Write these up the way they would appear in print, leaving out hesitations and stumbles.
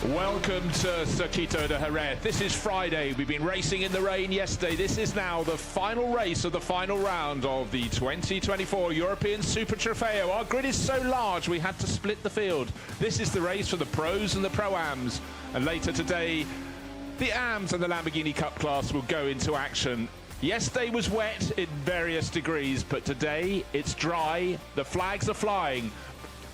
Welcome to Circuito de Jerez. This is Friday. We've been racing in the rain yesterday. This is now the final race of the final round of the 2024 European Super Trofeo. Our grid is so large we had to split the field. This is the race for the pros and the pro-ams. And later today, the AMs and the Lamborghini Cup class will go into action. Yesterday was wet in various degrees, but today it's dry. The flags are flying.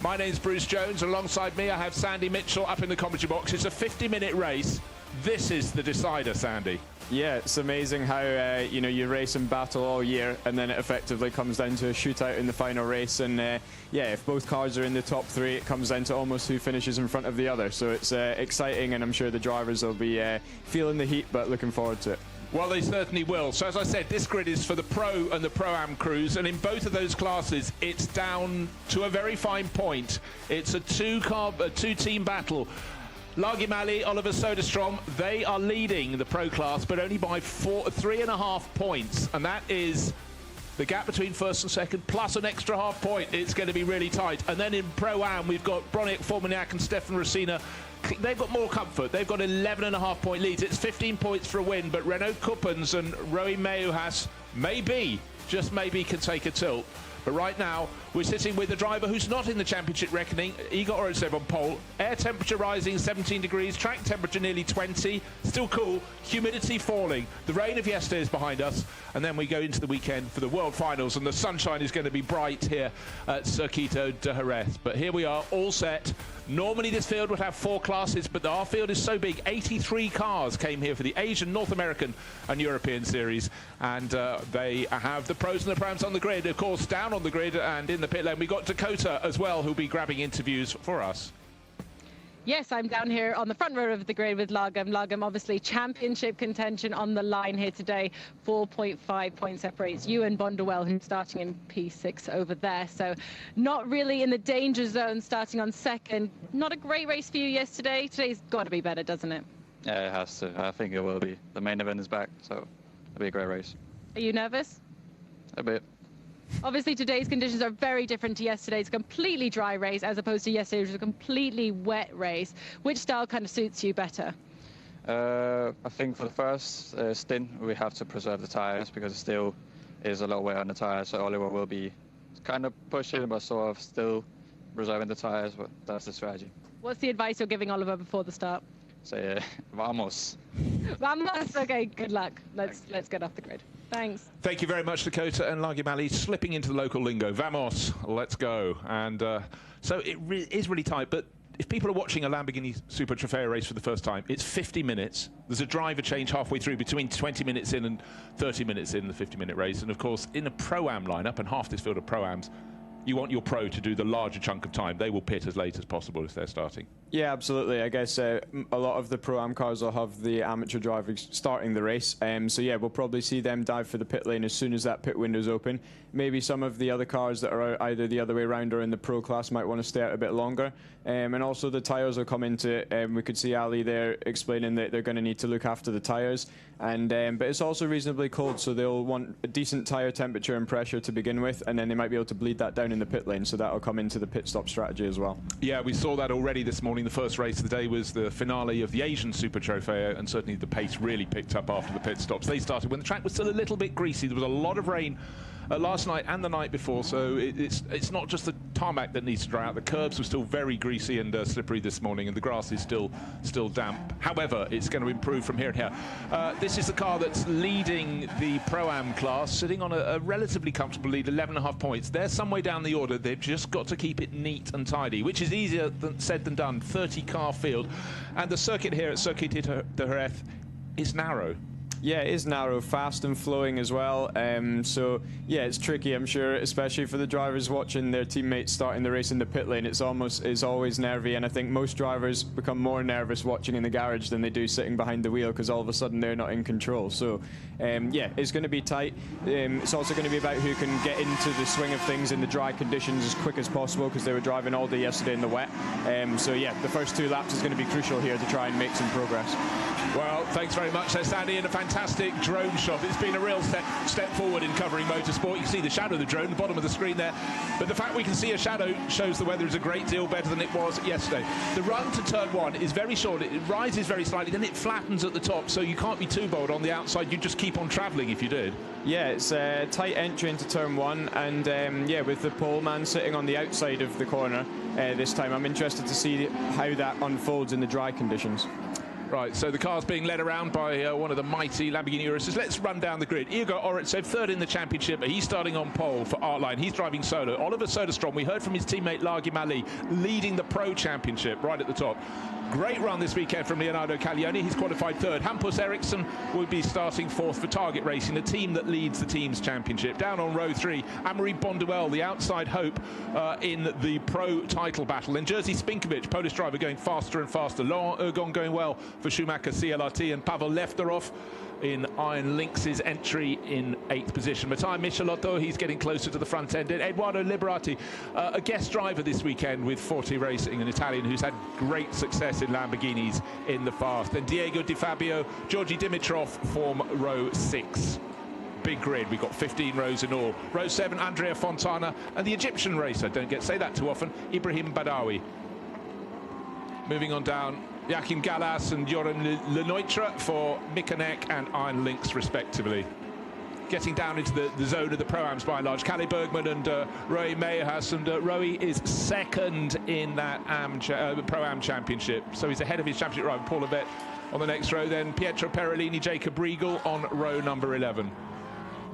My name's Bruce Jones. Alongside me, I have Sandy Mitchell up in the commentary box. It's a 50-minute race. This is the decider, Sandy. Yeah, it's amazing how you race and battle all year, and then it effectively comes down to a shootout in the final race. And yeah, if both cars are in the top three, it comes down to almost who finishes in front of the other. So it's exciting, and I'm sure the drivers will be feeling the heat, but looking forward to it. Well, they certainly will. So as I said, this grid is for the pro and the pro-am crews, and in both of those classes, it's down to a very fine point. It's a two-team battle. Largimali, Oliver Soderstrom, they are leading the pro class, but only by 3.5 points, and that is the gap between first and second, plus an extra half point. It's going to be really tight. And then in Pro-Am, we've got Bronick, Formignac and Stefan Rosina. They've got more comfort. They've got 11.5 point leads. It's 15 points for a win, but Renaud Kuppens and Roy Meujas maybe, just maybe, can take a tilt. But right now, we're sitting with a driver who's not in the championship reckoning, Igor Orzev on pole. Air temperature rising 17 degrees, track temperature nearly 20, still cool, humidity falling. The rain of yesterday is behind us, and then we go into the weekend for the World Finals, and the sunshine is going to be bright here at Circuito de Jerez. But here we are, all set. Normally this field would have 4 classes, but our field is so big, 83 cars came here for the Asian, North American and European series, and they have the pros and the prams on the grid. Of course, down on the grid and in the pit lane, we got Dakota as well, who'll be grabbing interviews for us. Yes, I'm down here on the front row of the grid with Lagum. Lagum, obviously, championship contention on the line here today. 4.5 points separates you and Bonderwell, who's starting in P6 over there. So not really in the danger zone, starting on second. Not a great race for you yesterday. Today's got to be better, doesn't it? Yeah, it has to. I think it will be. The main event is back, so it'll be a great race. Are you nervous? A bit. Obviously, today's conditions are very different to yesterday's completely dry race, as opposed to yesterday, which was a completely wet race. Which style kind of suits you better? I think for the first stint, we have to preserve the tires because it still is a lot wear on the tires. So Oliver will be kind of pushing, but sort of still reserving the tires. But that's the strategy. What's the advice you're giving Oliver before the start? Say, vamos. Vamos. Okay, good luck. Let's get off the grid. Thanks. Thank you very much, Dakota and Largimali, slipping into the local lingo. Vamos, let's go. And so it is really tight, but if people are watching a Lamborghini Super Trofeo race for the first time, it's 50 minutes. There's a driver change halfway through between 20 minutes in and 30 minutes in the 50-minute race. And of course, in a Pro-Am lineup, and half this field of Pro-Ams, you want your pro to do the larger chunk of time. They will pit as late as possible if they're starting. Yeah, absolutely. I guess a lot of the Pro-Am cars will have the amateur drivers starting the race. So yeah, we'll probably see them dive for the pit lane as soon as that pit window's open. Maybe some of the other cars that are either the other way around or in the pro class might want to stay out a bit longer. And also the tyres will come into it. We could see Ali there explaining that they're going to need to look after the tyres. And but it's also reasonably cold, so they'll want a decent tyre temperature and pressure to begin with, and then they might be able to bleed that down in the pit lane, so that'll come into the pit stop strategy as well. Yeah, we saw that already this morning. The first race of the day was the finale of the Asian Super Trofeo, and certainly the pace really picked up after the pit stops. They started when the track was still a little bit greasy. There was a lot of rain last night and the night before, so it's not just the tarmac that needs to dry out. The curbs were still very greasy and slippery this morning, and the grass is still damp. However, it's going to improve from here and here. This is the car that's leading the Pro-Am class, sitting on a relatively comfortable lead, 11.5 points. They're some way down the order. They've just got to keep it neat and tidy, which is easier said than done. 30-car field, and the circuit here at Circuito de Jerez is narrow. Yeah, it is narrow, fast and flowing as well. So yeah, it's tricky, I'm sure, especially for the drivers watching their teammates starting the race in the pit lane. It's always nervy, and I think most drivers become more nervous watching in the garage than they do sitting behind the wheel, because all of a sudden they're not in control. So yeah, it's going to be tight. It's also going to be about who can get into the swing of things in the dry conditions as quick as possible, because they were driving all day yesterday in the wet. So yeah, the first 2 laps is going to be crucial here to try and make some progress. Well, thanks very much. They're standing in a fantastic drone shot. It's been a real step forward in covering motorsport. You can see the shadow of the drone, the bottom of the screen there. But the fact we can see a shadow shows the weather is a great deal better than it was yesterday. The run to turn one is very short. It rises very slightly, then it flattens at the top, so you can't be too bold on the outside. You just keep on travelling if you did. Yeah, it's a tight entry into turn one, and yeah, with the pole man sitting on the outside of the corner this time, I'm interested to see how that unfolds in the dry conditions. Right, so the car's being led around by one of the mighty Lamborghini Urus's. Let's run down the grid. Igor Oritsev, third in the championship. He's starting on pole for Artline. He's driving solo. Oliver Soderstrom, we heard from his teammate Largim Ali, leading the Pro Championship right at the top. Great run this weekend from Leonardo Caglioni. He's qualified third. Hampus Eriksson will be starting fourth for Target Racing, the team that leads the team's championship. Down on row three, Amory Bonduel, the outside hope in the Pro title battle. Then Jerzy Spinkovic, Polish driver, going faster and faster. Laurent Ergon going well for Schumacher CLRT, and Pavel Lefterov in Iron Lynx's entry in 8th position. Matteo Michelotto, he's getting closer to the front end. And Eduardo Liberati, a guest driver this weekend with Forte Racing, an Italian who's had great success in Lamborghinis in the past. And Diego Di Fabio, Georgi Dimitrov form row 6. Big grid, we've got 15 rows in all. Row 7, Andrea Fontana, and the Egyptian racer, don't get to say that too often, Ibrahim Badawi. Moving on down, Joachim Gallas and Joran Lenoitra for Mikonek and Iron Lynx, respectively. Getting down into the zone of the Pro-Ams by and large. Kalle Bergman and Roy Meyerhas, and Roy is second in that Pro-Am Championship. So he's ahead of his championship rival, Paul Levette, on the next row. Then Pietro Perolini, Jacob Riegel on row number 11.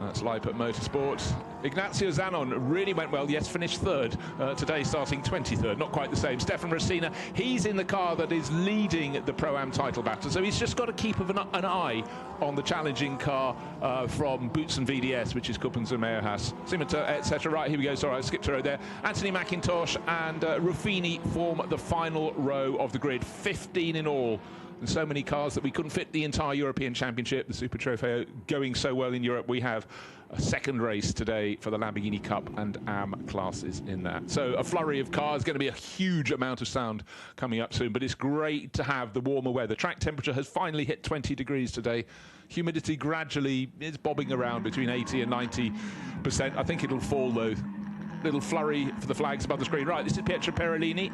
That's Leipert Motorsport. Ignacio Zanon really went well. Yes, finished third. Today starting 23rd. Not quite the same. Stefan Rosina, he's in the car that is leading the Pro-Am title battle. So he's just got to keep an eye on the challenging car from Boots and VDS, which is Kuppens and Meyerhas. Simenter, etc. Right, here we go. Sorry, I skipped a row there. Anthony McIntosh and Ruffini form the final row of the grid. 15 in all. And so many cars that we couldn't fit the entire European Championship, the Super Trofeo going so well in Europe. We have a second race today for the Lamborghini Cup and AM classes in that. So a flurry of cars, going to be a huge amount of sound coming up soon, but it's great to have the warmer weather. Track temperature has finally hit 20 degrees today. Humidity gradually is bobbing around between 80 and 90%. I think it'll fall though. Little flurry for the flags above the screen. Right, this is Pietro Perolini.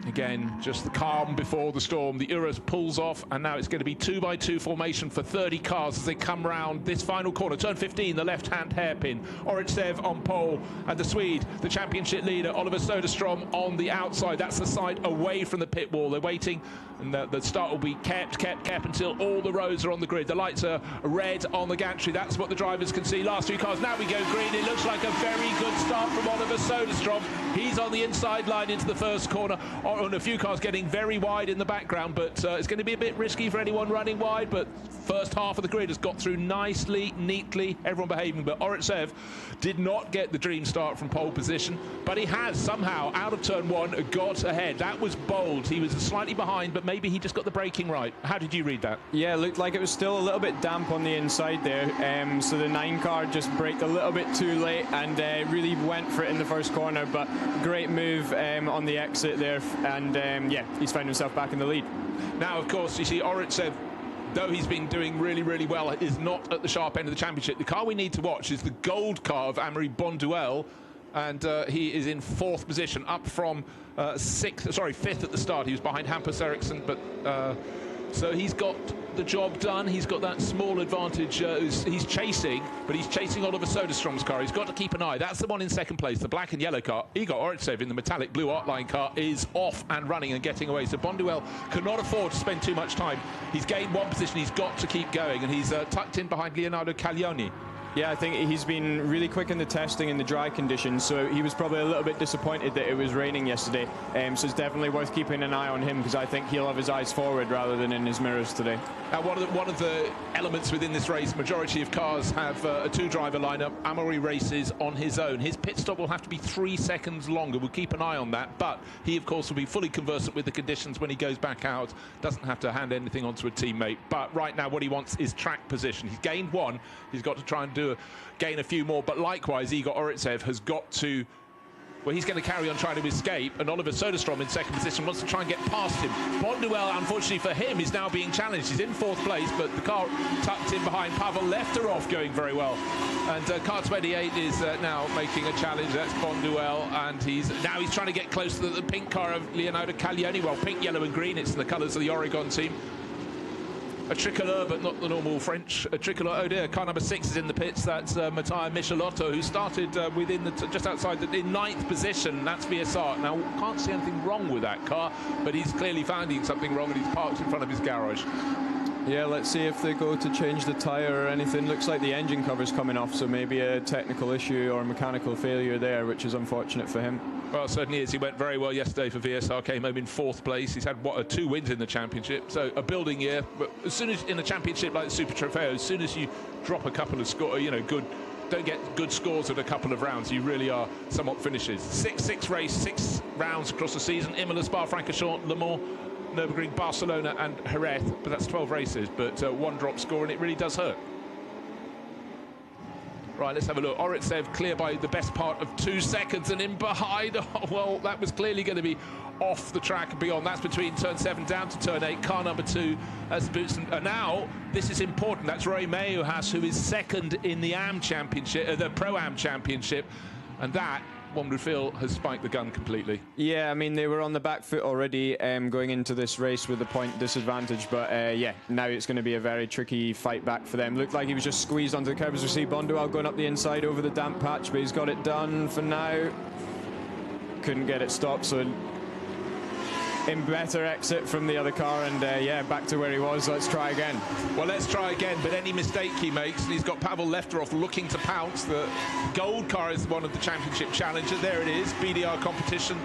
Again, just the calm before the storm. The Urus pulls off, and now it's going to be 2x2 formation for 30 cars as they come round this final corner. Turn 15, the left-hand hairpin. Oritsev on pole, and the Swede, the championship leader, Oliver Soderstrom on the outside. That's the side away from the pit wall. They're waiting, and the start will be kept until all the rows are on the grid. The lights are red on the gantry. That's what the drivers can see. Last 2 cars, now we go green. It looks like a very good start from Oliver Soderstrom. He's on the inside line into the first corner. On a few cars getting very wide in the background, but it's going to be a bit risky for anyone running wide. But first half of the grid has got through nicely, neatly, everyone behaving. But Oritsev did not get the dream start from pole position, but he has somehow, out of turn 1, got ahead. That was bold. He was slightly behind, but maybe he just got the braking right. How did you read that? Yeah, it looked like it was still a little bit damp on the inside there. So the 9 car just braked a little bit too late and really went for it in the first corner. But great move on the exit there. And yeah, he's found himself back in the lead. Now, of course, you see Oritsev, though he's been doing really, really well, is not at the sharp end of the championship. The car we need to watch is the gold car of Amory Bonduel, and he is in 4th position, up from 5th at the start. He was behind Hampus Eriksson, but so he's got the job done. He's got that small advantage. He's chasing, but he's chasing Oliver Soderstrom's car. He's got to keep an eye. That's the one in 2nd place, the black and yellow car. Igor Oritsev in the metallic blue Artline car is off and running and getting away. So Bonduel cannot afford to spend too much time. He's gained 1 position. He's got to keep going, and he's tucked in behind Leonardo Caglioni. Yeah, I think he's been really quick in the testing in the dry conditions, so he was probably a little bit disappointed that it was raining yesterday. So it's definitely worth keeping an eye on him, because I think he'll have his eyes forward rather than in his mirrors today. Now, one of the elements within this race, majority of cars have a 2-driver lineup. Amory races on his own. His pit stop will have to be 3 seconds longer. We'll keep an eye on that, but he, of course, will be fully conversant with the conditions when he goes back out. Doesn't have to hand anything onto a teammate. But right now, what he wants is track position. He's gained 1. He's got to try and gain a few more, but likewise Igor Oritsev has got to Well, he's going to carry on trying to escape, and Oliver Soderstrom in second position wants to try and get past him. Bonduel, unfortunately for him, is now being challenged. He's in fourth place, but the car tucked in behind Pavel Lefterov going very well. And car 28 is now making a challenge. That's Bonduel, and he's trying to get close to the pink car of Leonardo Caglioni. Well, pink, yellow and green, it's the colours of the Oregon team. A tricolor, but not the normal French. A tricolor. Oh dear, car number 6 is in the pits. That's Matteo Michelotto, who started within just outside in 9th position. That's VSR. Now, can't see anything wrong with that car, but he's clearly finding something wrong, and he's parked in front of his garage. Yeah, let's see if they go to change the tyre or anything. Looks like the engine cover's coming off, so maybe a technical issue or a mechanical failure there, which is unfortunate for him. Well, it certainly is. He went very well yesterday for VSR, came home in 4th place. He's had, 2 wins in the championship, so a building year. But as soon as in a championship like the Super Trofeo, as soon as you drop a couple of don't get good scores at a couple of rounds, you really are somewhat finishes. 6 rounds across the season. Imola, Spa-Francorchamps, Le Mans, Nürburgring, Barcelona and Jerez, but that's 12 races, but 1 drop score, and it really does hurt. Right, let's have a look. Oritsev clear by the best part of 2 seconds, and in behind, oh, well, that was clearly going to be off the track and beyond. That's between turn 7 down to turn 8. Car number 2 as the boots. And now, this is important. That's Roy Meeuwhaas, who is second in the AM Championship, the Pro-Am Championship, and that, one would feel, has spiked the gun completely. Yeah, I mean, they were on the back foot already going into this race with the point disadvantage, but yeah, now it's going to be a very tricky fight back for them. Looked like he was just squeezed onto the curb as we see Bonduel going up the inside over the damp patch, but he's got it done for now. Couldn't get it stopped, so in better exit from the other car, and yeah, back to where he was. Let's try again. Well, let's try again, but any mistake he makes, and he's got Pavel Lefterov looking to pounce. The gold car is one of the championship challengers. There it is, BDR competition.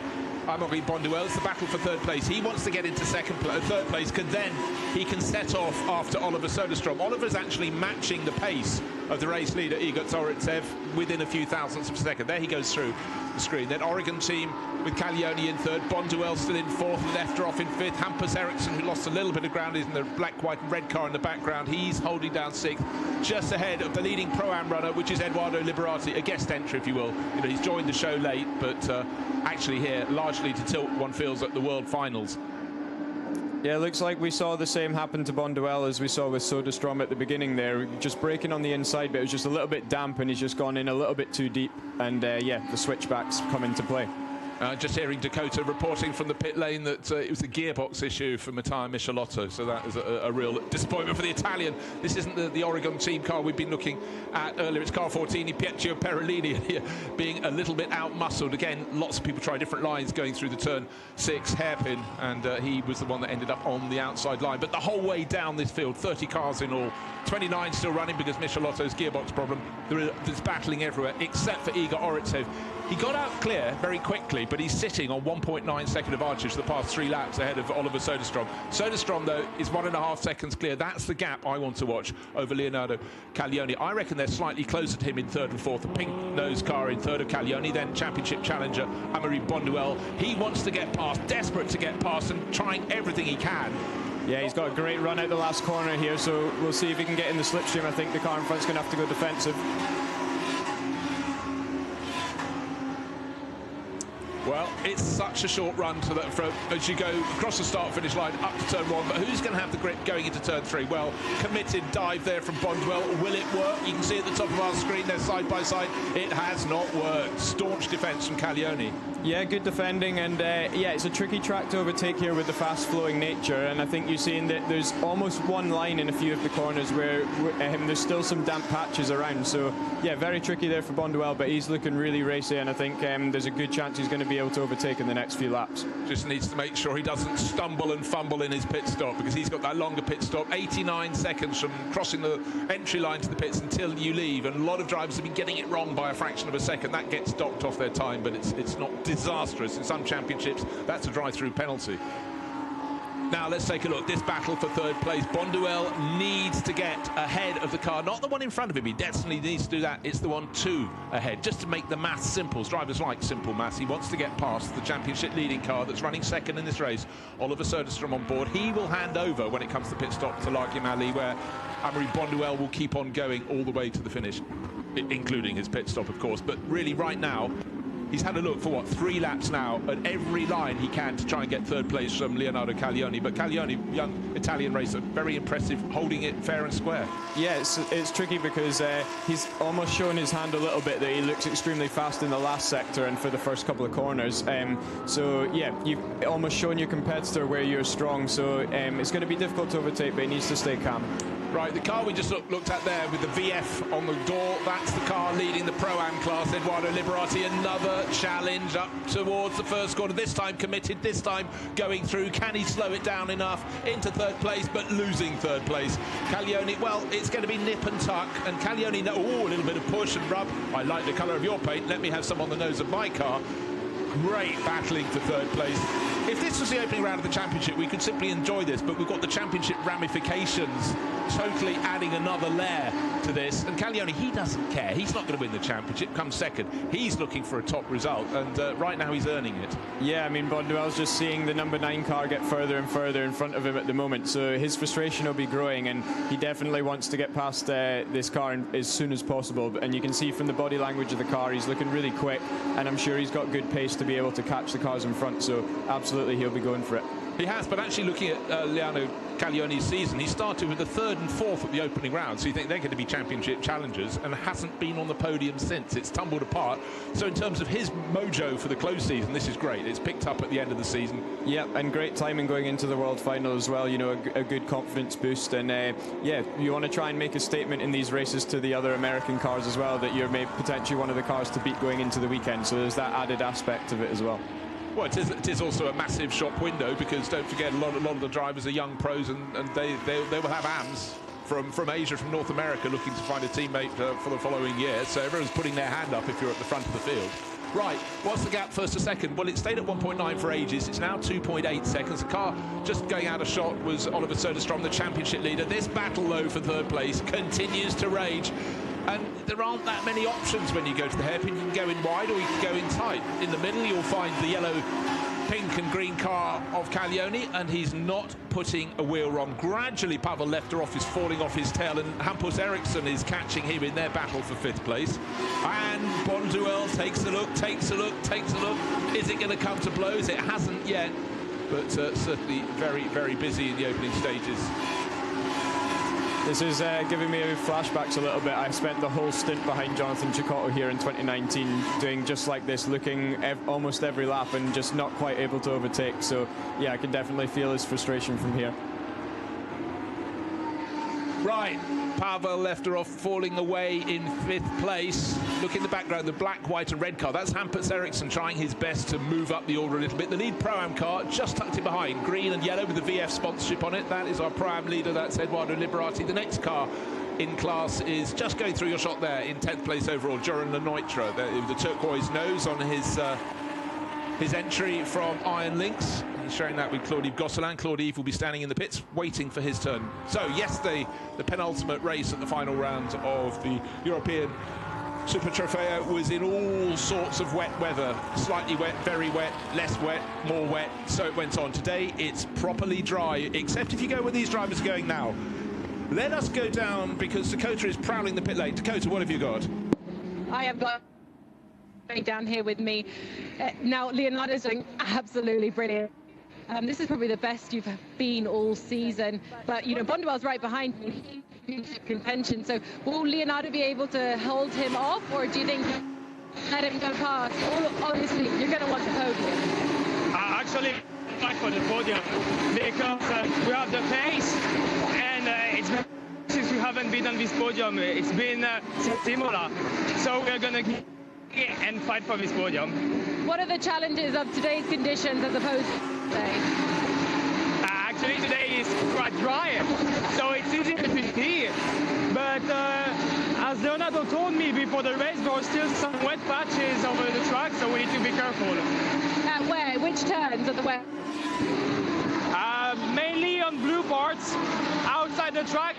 Amaury Bonduel, it's the battle for 3rd place. He wants to get into 3rd place, because then he can set off after Oliver Soderstrom. Oliver's actually matching the pace of the race leader, Igor Oritsev, within a few thousandths of a second. There he goes through the screen. Then Oregon team with Caglioni in 3rd, Bonduel still in 4th, Lefterov in 5th, Hampus Eriksson, who lost a little bit of ground, is in the black, white and red car in the background. He's holding down 6th, just ahead of the leading Pro-Am runner, which is Eduardo Liberati, a guest entry, if you will. You know, he's joined the show late, but actually here largely to tilt, one feels, at the World Finals. Yeah, it looks like we saw the same happen to Bonduel as we saw with Soderstrom at the beginning there. Just braking on the inside, but it was just a little bit damp, and he's just gone in a little bit too deep. And yeah, the switchbacks come into play. Just hearing Dakota reporting from the pit lane that it was a gearbox issue for Matteo Michelotto, so that is a real disappointment for the Italian. This isn't the Oregon team car we've been looking at earlier. It's car 14, Pietro Perolini, here being a little bit out-muscled. Again, lots of people try different lines going through the turn 6 hairpin, and he was the one that ended up on the outside line. But the whole way down this field, 30 cars in all, 29 still running because Michelotto's gearbox problem. There's battling everywhere, except for Igor Oritsev. He got out clear very quickly, but he's sitting on 1.9 second advantage for the past 3 laps ahead of Oliver Soderstrom. Soderstrom, though, is 1.5 seconds clear. That's the gap I want to watch over Leonardo Caglioni. I reckon they're slightly closer to him in 3rd and 4th. The pink nose car in 3rd of Caglioni, then championship challenger Amaury Bonduel. He wants to get past, desperate to get past, and trying everything he can. Yeah, he's got a great run out the last corner here, so we'll see if he can get in the slipstream. I think the car in front's going to have to go defensive. Well, it's such a short run to that as you go across the start-finish line up to turn 1, but who's going to have the grip going into turn 3? Well, committed dive there from Bonduel. Will it work? You can see at the top of our screen there, side by side. It has not worked. Staunch defence from Caglioni. Yeah, good defending, and yeah, it's a tricky track to overtake here with the fast-flowing nature, and I think you're seeing that there's almost one line in a few of the corners where there's still some damp patches around, so yeah, very tricky there for Bonduel, but he's looking really racy, and I think there's a good chance he's going to be able to overtake in the next few laps. Just needs to make sure he doesn't stumble and fumble in his pit stop, because he's got that longer pit stop, 89 seconds from crossing the entry line to the pits until you leave, and a lot of drivers have been getting it wrong by a fraction of a second. That gets docked off their time, but it's not disastrous. In some championships, that's a drive-through penalty. Now let's take a look. This battle for 3rd place. Bonduel needs to get ahead of the car, not the one in front of him. He definitely needs to do that. It's the one 2 ahead, just to make the maths simple. Drivers like simple maths. He wants to get past the championship leading car that's running 2nd in this race. Oliver Soderstrom on board. He will hand over when it comes to pit stop to Larkin Ali, where Amaury Bonduel will keep on going all the way to the finish, including his pit stop, of course. But really, right now, He's had a look for, what, 3 laps now at every line he can to try and get third place from Leonardo Caglioni. But Caglioni, young Italian racer, very impressive, holding it fair and square. Yeah, it's tricky because he's almost shown his hand a little bit that he looks extremely fast in the last sector and for the first couple of corners. So, yeah, you've almost shown your competitor where you're strong. So it's going to be difficult to overtake, but he needs to stay calm. Right, the car we just looked at there with the VF on the door, that's the car leading the Pro-Am class. Eduardo Liberati, another challenge up towards the first corner. This time committed, this time going through. Can he slow it down enough into third place, but losing third place? Caglioni, well, it's going to be nip and tuck. And Caglioni, oh, a little bit of push and rub. I like the colour of your paint. Let me have some on the nose of my car. Great battling for third place. If this was the opening round of the championship, we could simply enjoy this, but we've got the championship ramifications totally adding another layer to this. And Caglioni, he doesn't care. He's not going to win the championship, come second. He's looking for a top result, and right now he's earning it. Yeah, I mean, Bonduel's just seeing the number 9 car get further and further in front of him at the moment, so his frustration will be growing, and he definitely wants to get past this car as soon as possible. And you can see from the body language of the car, he's looking really quick, and I'm sure he's got good pace to be able to catch the cars in front, so absolutely he'll be going for it. He has, but actually looking at Leonardo Caglioni's season, he started with the 3rd and 4th at the opening round, so you think they're going to be championship challengers, and hasn't been on the podium since. It's tumbled apart. So in terms of his mojo for the close season, this is great. It's picked up at the end of the season. Yeah, and great timing going into the World Final as well, you know, a good confidence boost. And yeah, you want to try and make a statement in these races to the other American cars as well, that you're maybe potentially one of the cars to beat going into the weekend. So there's that added aspect of it as well. Well, it is also a massive shop window, because don't forget, a lot of the drivers are young pros, and they will have AMs from Asia, from North America, looking to find a teammate for the following year. So everyone's putting their hand up if you're at the front of the field. Right, what's the gap first to second? Well, it stayed at 1.9 for ages. It's now 2.8 seconds. The car just going out of shot was Oliver Soderstrom, the championship leader. This battle, though, for third place continues to rage. And there aren't that many options when you go to the hairpin. You can go in wide or you can go in tight. In the middle, you'll find the yellow, pink and green car of Caglioni, and he's not putting a wheel wrong. Gradually, Pavel Lefterov is falling off his tail, and Hampus Eriksson is catching him in their battle for 5th place. And Bonduel takes a look. Is it going to come to blows? It hasn't yet, but certainly very, very busy in the opening stages. This is giving me flashbacks a little bit. I spent the whole stint behind Jonathan Cecotto here in 2019 doing just like this, looking almost every lap and just not quite able to overtake. So, yeah, I can definitely feel his frustration from here. Right, Pavel Lefterov falling away in 5th place. Look in the background, the black, white and red car. That's Hampus Eriksson trying his best to move up the order a little bit. The lead Pro-Am car just tucked in behind, green and yellow with the VF sponsorship on it. That is our Pro-Am leader, that's Eduardo Liberati. The next car in class is just going through your shot there in 10th place overall, Joran Lenoitra. The turquoise nose on his entry from Iron Lynx. He's sharing that with Claude-Yves Gosselin. Claude-Yves will be standing in the pits waiting for his turn. So yesterday, the penultimate race at the final round of the European Super Trofeo was in all sorts of wet weather. Slightly wet, very wet, less wet, more wet. So it went on. Today, it's properly dry, except if you go where these drivers are going now. Let us go down, because Dakota is prowling the pit lane. Dakota, what have you got? I have got down here with me. Now, Leonardo's doing absolutely brilliant. This is probably the best you've been all season, but you know, Bonduel's right behind me, contention. So will Leonardo be able to hold him off, or do you think let him go past? Obviously, you're going to want the podium. Actually, fight for the podium, because we have the pace, and it's been since we haven't been on this podium. It's been similar, so we're going to and fight for this podium. What are the challenges of today's conditions as opposed to today? Actually, today is quite dry, so it's easy to see. But as Leonardo told me before the race, there are still some wet patches over the track, so we need to be careful. Where? Which turns of the wet? Mainly on blue parts outside the track.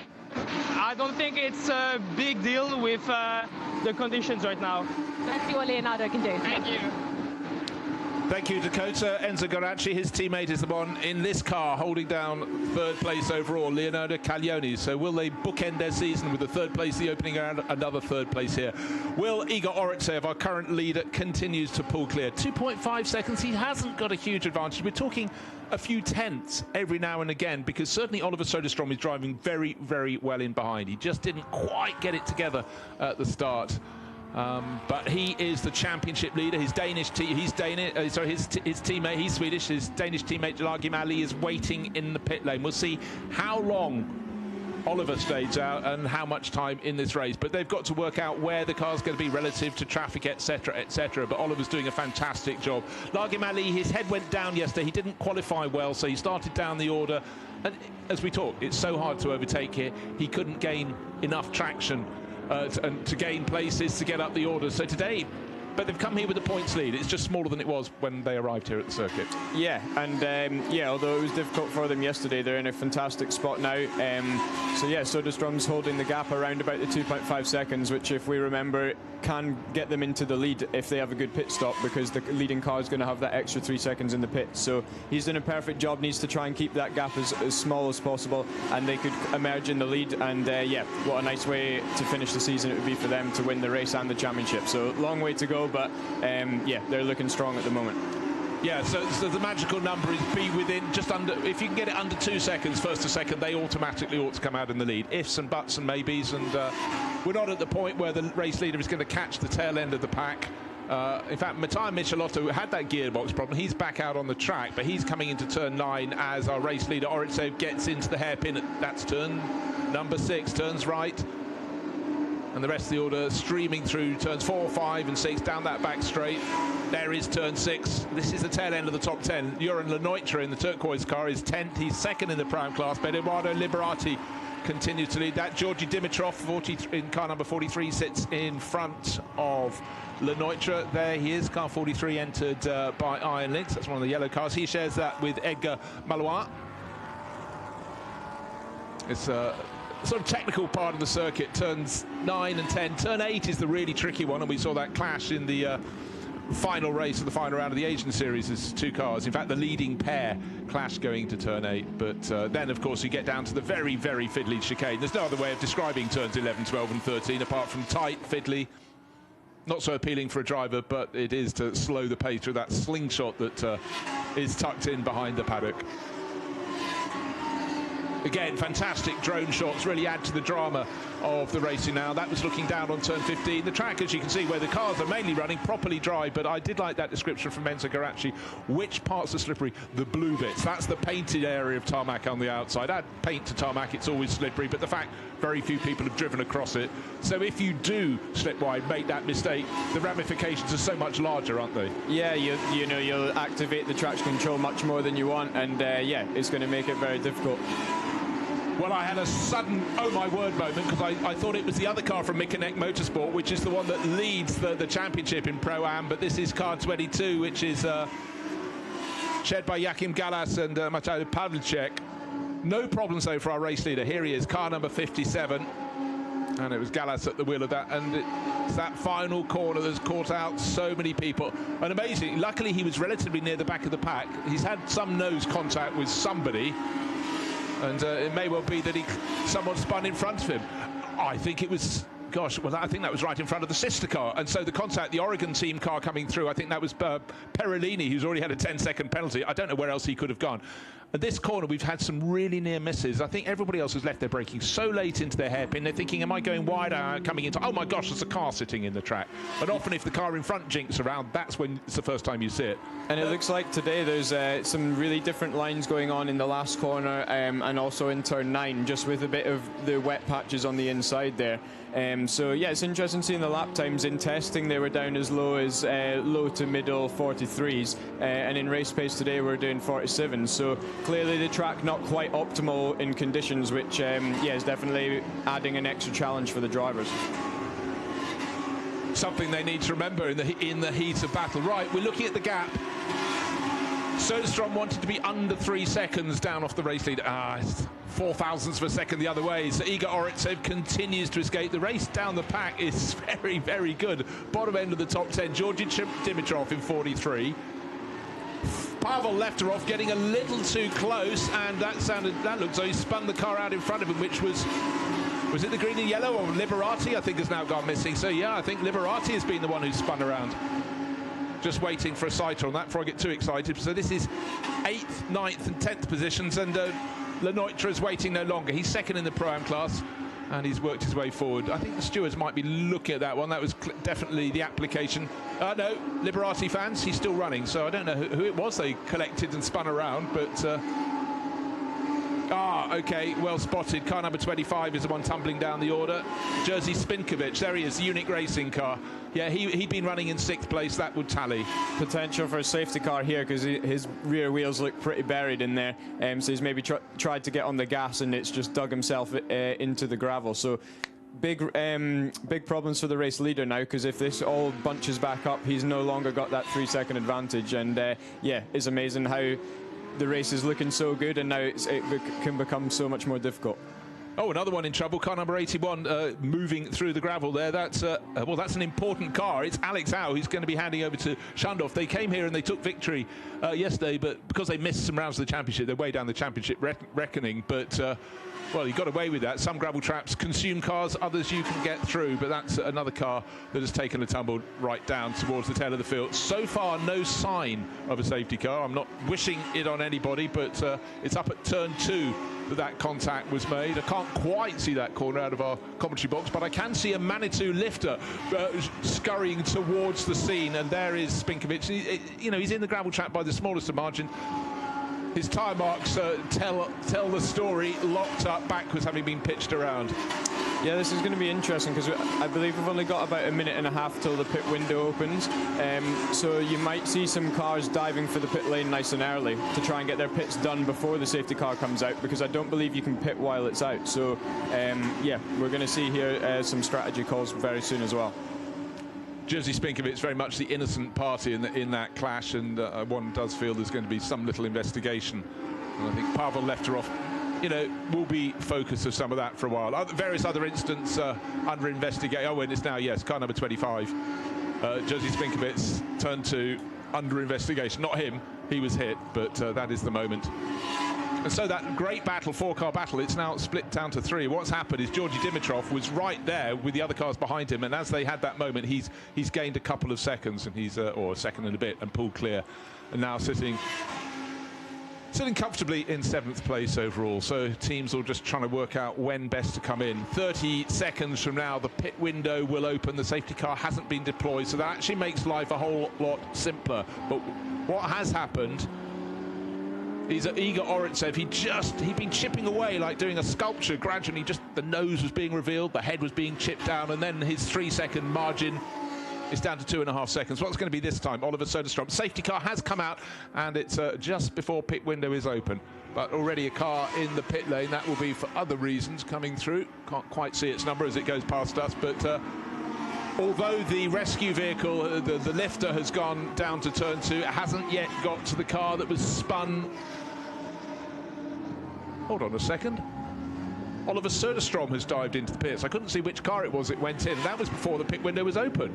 I don't think it's a big deal with the conditions right now. Let's see what Leonardo can do. Thank you. Thank you, Dakota. Enzo Garacci, his teammate, is the one in this car holding down third place overall, Leonardo Caglioni. So will they bookend their season with the third place, the opening round, another third place here? Will Igor Oritsev, our current leader, continues to pull clear? 2.5 seconds. He hasn't got a huge advantage. We're talking a few tenths every now and again, because certainly Oliver Soderstrom is driving very, very well in behind. He just didn't quite get it together at the start. But he is the championship leader. His Danish his teammate, he's Swedish. His Danish teammate Largim Ali is waiting in the pit lane. We'll see how long Oliver stays out and how much time in this race. But they've got to work out where the car's going to be relative to traffic, etc., etc. But Oliver's doing a fantastic job. Largim Ali, his head went down yesterday. He didn't qualify well, so he started down the order. And as we talk, it's so hard to overtake here. He couldn't gain enough traction to gain places to get up the order. So today, but they've come here with a points lead. It's just smaller than it was when they arrived here at the circuit. Yeah, and yeah, although it was difficult for them yesterday, they're in a fantastic spot now. So yeah, Soderstrom's holding the gap around about the 2.5 seconds, which, if we remember, can get them into the lead if they have a good pit stop, because the leading car is going to have that extra 3 seconds in the pit. So he's done a perfect job, needs to try and keep that gap as small as possible, and they could emerge in the lead. And yeah, what a nice way to finish the season it would be for them to win the race and the championship. So long way to go, but yeah, they're looking strong at the moment. Yeah, so the magical number is be within just under, if you can get it under 2 seconds, first to second, they automatically ought to come out in the lead. Ifs and buts and maybes, and we're not at the point where the race leader is going to catch the tail end of the pack. In fact, Matteo Michelotto had that gearbox problem. He's back out on the track, but he's coming into turn 9 as our race leader Oritsev gets into the hairpin. That's turn number 6, turns right. And the rest of the order streaming through turns 4, 5 and 6 down that back straight. There is turn 6. This is the tail end of the top 10. Joran Lenoitra in the turquoise car is 10th. He's second in the Pro-Am class, but Eduardo Liberati continues to lead that. Georgi Dimitrov in car number 43 sits in front of Lenoitra. There he is, car 43, entered by Iron Lynx. That's one of the yellow cars. He shares that with Edgar Malouin. It's sort of technical part of the circuit, turns 9 and 10. Turn 8 is the really tricky one, and we saw that clash in the final race of the final round of the Asian Series. There's 2 cars. In fact, the leading pair clash going to turn 8. But then, of course, you get down to the very, very fiddly chicane. There's no other way of describing turns 11, 12 and 13 apart from tight, fiddly. Not so appealing for a driver, but it is to slow the pace through that slingshot that is tucked in behind the paddock. Again, fantastic drone shots really add to the drama of the racing now. That was looking down on turn 15. The track, as you can see, where the cars are mainly running, properly dry, but I did like that description from Enzo Garacci. Which parts are slippery? The blue bits. That's the painted area of tarmac on the outside. Add paint to tarmac, it's always slippery, but the fact very few people have driven across it. So if you do slip wide, make that mistake, the ramifications are so much larger, aren't they? Yeah, you know, you'll activate the traction control much more than you want, and yeah, it's going to make it very difficult. Well, I had a sudden, oh my word moment, because I thought it was the other car from Mikonek Motorsport, which is the one that leads the championship in Pro-Am, but this is car 22, which is shared by Joachim Gallas and Matej Pavlicek. No problems, though, for our race leader. Here he is, car number 57. And it was Gallas at the wheel of that, and it's that final corner that's caught out so many people. And amazing, luckily he was relatively near the back of the pack. He's had some nose contact with somebody, and it may well be that someone spun in front of him. I think it was, gosh, well, I think that was right in front of the sister car. And so the contact, the Oregon team car coming through, I think that was Perolini, who's already had a 10-second penalty. I don't know where else he could have gone. At this corner, we've had some really near misses. I think everybody else has left their braking so late into their hairpin. They're thinking, am I going wide coming into... Oh, my gosh, there's a car sitting in the track. And often if the car in front jinks around, that's when it's the first time you see it. And it looks like today there's some really different lines going on in the last corner and also in turn 9, just with a bit of the wet patches on the inside there. So yeah, it's interesting seeing the lap times. In testing they were down as low as low to middle 43s, and in race pace today we're doing 47. So clearly the track not quite optimal in conditions, which yeah, is definitely adding an extra challenge for the drivers. Something they need to remember in the heat of battle. Right, we're looking at the gap. Soderstrom wanted to be under 3 seconds down off the race lead. It's 4 thousandths of a second the other way. So Igor Oritsev continues to escape. The race down the pack is very, very good. Bottom end of the top 10. Georgi Dimitrov in 43. Pavel left her off, getting a little too close, and that looks like he spun the car out in front of him, which was it the green and yellow, or Liberati, I think, has now gone missing. So yeah, I think Liberati has been the one who spun around. Just waiting for a sighter on that before I get too excited. So this is 8th, 9th and 10th positions, and Lenoitra is waiting no longer. He's second in the Pro-Am class, and he's worked his way forward. I think the stewards might be looking at that one. That was definitely the application. No, Liberati fans, he's still running, so I don't know who it was they collected and spun around, but... okay, well spotted. Car number 25 is the one tumbling down the order. Jerzy Spinkovic, there he is, Unique Racing car. Yeah, he'd been running in 6th place, that would tally. Potential for a safety car here, because his rear wheels look pretty buried in there. So he's maybe tried to get on the gas, and it's just dug himself into the gravel. So big problems for the race leader now, because if this all bunches back up, he's no longer got that 3-second advantage. And yeah, it's amazing how the race is looking so good, and now it can become so much more difficult. Oh, another one in trouble. Car number 81 moving through the gravel there. That's well, that's an important car. It's Alex Howe who's going to be handing over to Shandov. They came here and they took victory yesterday, but because they missed some rounds of the championship, they're way down the championship reckoning. But well, he got away with that. Some gravel traps consume cars, others you can get through, but that's another car that has taken a tumble right down towards the tail of the field. So far, no sign of a safety car. I'm not wishing it on anybody, but it's up at turn 2 that contact was made. I can't quite see that corner out of our commentary box, but I can see a Manitou lifter scurrying towards the scene, and there is Spinkovic. You know, he's in the gravel trap by the smallest of margin. His tyre marks tell the story, locked up backwards, having been pitched around. Yeah, this is going to be interesting, because I believe we've only got about a minute and a half till the pit window opens. So you might see some cars diving for the pit lane nice and early to try and get their pits done before the safety car comes out, because I don't believe you can pit while it's out. So yeah, we're going to see here some strategy calls very soon as well. Jerzy Spinkovic very much the innocent party in that clash, and one does feel there's going to be some little investigation. And I think Pavel left her off, you know, will be focus of some of that for a while. Various other incidents under investigation. Oh, and it's now, yes, car number 25. Jerzy Spinkovic turned to under investigation. Not him, he was hit, but that is the moment. And so that great battle, 4-car battle, it's now split down to 3. What's happened is Georgi Dimitrov was right there with the other cars behind him, and as they had that moment, he's gained a couple of seconds, and he's or a second and a bit, and pulled clear, and now sitting comfortably in 7th place overall. So teams are just trying to work out when best to come in. 30 seconds from now, the pit window will open. The safety car hasn't been deployed, so that actually makes life a whole lot simpler. But what has happened is that Igor Oritsev, he'd been chipping away like doing a sculpture. Gradually, just the nose was being revealed, the head was being chipped down, and then his 3-second margin is down to 2.5 seconds. What's going to be this time? Oliver Soderstrom. Safety car has come out, and it's just before pit window is open. But already a car in the pit lane. That will be for other reasons coming through. Can't quite see its number as it goes past us, but although the rescue vehicle, the lifter, has gone down to turn 2, it hasn't yet got to the car that was spun. Hold on a second. Oliver Soderstrom has dived into the pits. I couldn't see which car it was that went in. That was before the pit window was open.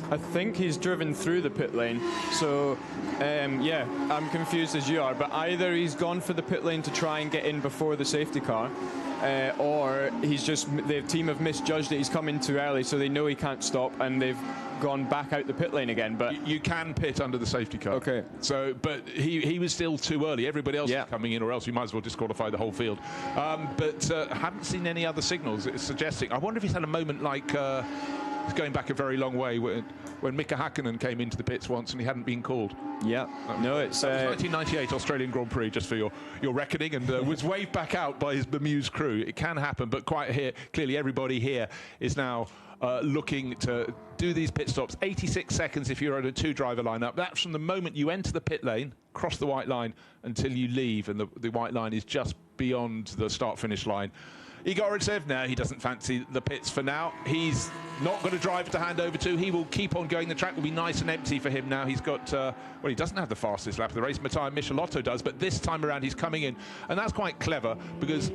I think he's driven through the pit lane. So, yeah, I'm confused as you are. But either he's gone for the pit lane to try and get in before the safety car, or the team have misjudged it. He's come in too early, so they know he can't stop, and they've gone back out the pit lane again. But you can pit under the safety car. Okay. So, but he was still too early. Everybody else was coming in, or else we might as well disqualify the whole field. But haven't seen any other signals. It's suggesting. I wonder if he's had a moment like. It's going back a very long way when Mika Hakkinen came into the pits once and he hadn't been called. Yeah, no, it's 1998 Australian Grand Prix, just for your reckoning, and was waved back out by his bemused crew. It can happen, but quite here, clearly everybody here is now looking to do these pit stops. 86 seconds if you're at a 2-driver lineup. That's from the moment you enter the pit lane, cross the white line, until you leave, and the white line is just beyond the start-finish line. Igor Oritsev, no, he doesn't fancy the pits for now. He's not got a driver to hand over to. He will keep on going. The track will be nice and empty for him now. He's got, well, he doesn't have the fastest lap of the race. Matteo Michelotto does, but this time around he's coming in. And that's quite clever, because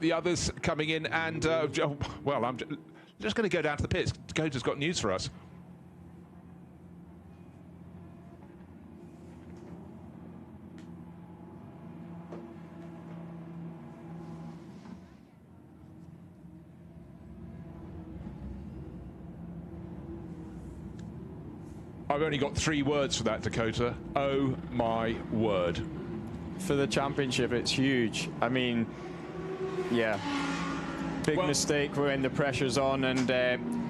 the others coming in and, well, I'm just going to go down to the pits. Dakota's got news for us. I've only got 3 words for that, Dakota. Oh my word. For the championship, it's huge. I mean, yeah. Big mistake when the pressure's on, and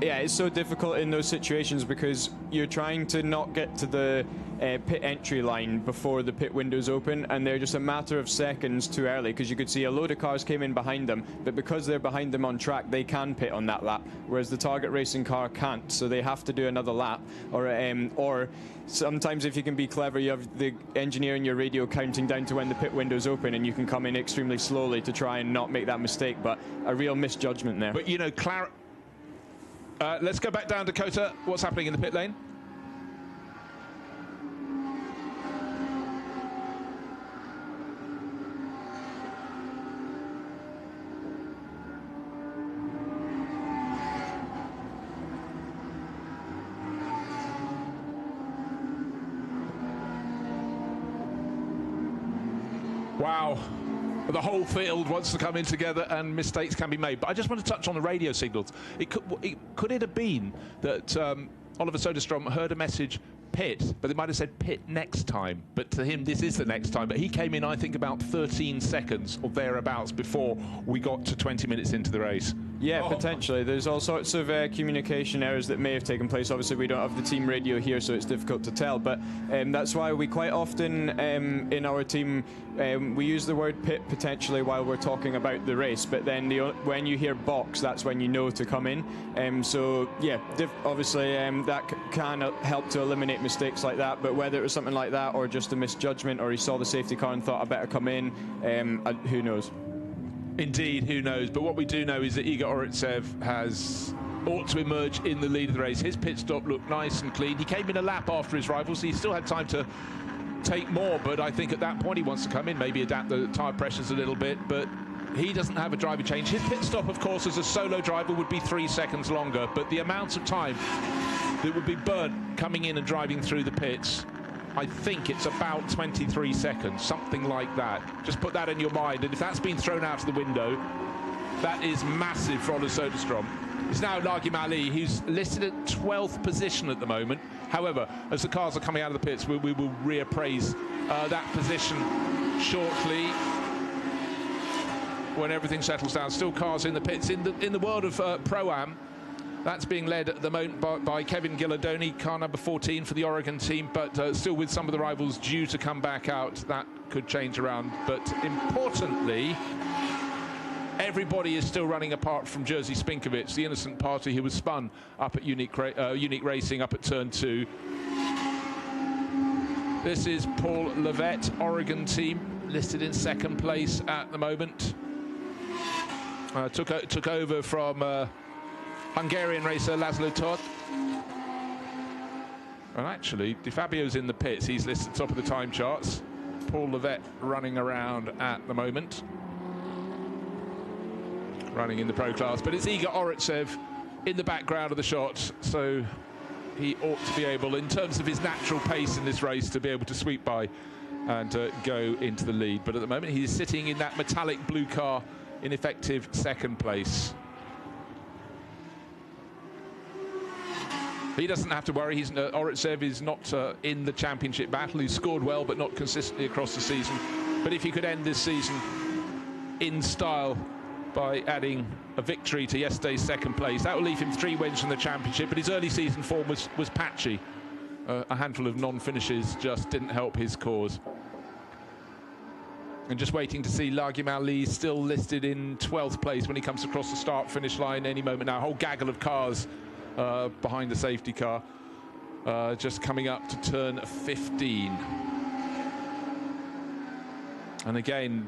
yeah, it's so difficult in those situations because you're trying to not get to the pit entry line before the pit windows open, and they're just a matter of seconds too early, because you could see a load of cars came in behind them, but because they're behind them on track, they can pit on that lap, whereas the target racing car can't, so they have to do another lap, or sometimes if you can be clever, you have the engineer in your radio counting down to when the pit windows open, and you can come in extremely slowly to try and not make that mistake, but a real misjudgment there. But you know, let's go back down, Dakota. What's happening in the pit lane? Wow. The whole field wants to come in together, and mistakes can be made. But I just want to touch on the radio signals. Could it have been that Oliver Soderstrom heard a message, pit, but they might have said pit next time. But to him, this is the next time. But he came in, I think, about 13 seconds or thereabouts before we got to 20 minutes into the race. Yeah, potentially. There's all sorts of communication errors that may have taken place. Obviously, we don't have the team radio here, so it's difficult to tell. But that's why we quite often in our team, we use the word pit potentially while we're talking about the race. But then when you hear box, that's when you know to come in. So, yeah, obviously that can help to eliminate mistakes like that. But whether it was something like that or just a misjudgment, or he saw the safety car and thought, I better come in, who knows? Indeed, who knows? But what we do know is that Igor Oritsev ought to emerge in the lead of the race. His pit stop looked nice and clean. He came in a lap after his rival, so he still had time to take more. But I think at that point he wants to come in, maybe adapt the tyre pressures a little bit. But he doesn't have a driver change. His pit stop, of course, as a solo driver would be 3 seconds longer. But the amount of time that would be burnt coming in and driving through the pits, I think it's about 23 seconds, something like that. Just put that in your mind, and if that's been thrown out of the window, that is massive for Oliver Soderstrom. It's now Lagim Ali, who's listed at 12th position at the moment. However, as the cars are coming out of the pits, we will reappraise that position shortly when everything settles down. Still cars in the pits. In the world of Pro-Am, that's being led at the moment by Kevin Ghilardoni, car number 14 for the Oregon team, but still with some of the rivals due to come back out. That could change around. But importantly, everybody is still running apart from Jerzy Spinkovic, the innocent party who was spun up at Unique Racing up at turn 2. This is Paul Levette, Oregon team, listed in 2nd place at the moment. Took over from Hungarian racer Laszlo Todd. And actually, Di Fabio's in the pits. He's listed top of the time charts. Paul Levette running around at the moment. Running in the pro class. But it's Igor Oritsev in the background of the shot. So he ought to be able, in terms of his natural pace in this race, to be able to sweep by and go into the lead. But at the moment, he's sitting in that metallic blue car in effective 2nd place. He doesn't have to worry. Oritsev is not in the championship battle. He's scored well, but not consistently across the season. But if he could end this season in style by adding a victory to yesterday's 2nd place, that will leave him 3 wins from the championship. But his early season form was patchy. A handful of non-finishes just didn't help his cause. And just waiting to see Lagim Ali still listed in 12th place when he comes across the start-finish line any moment now. A whole gaggle of cars behind the safety car, just coming up to turn 15. And again,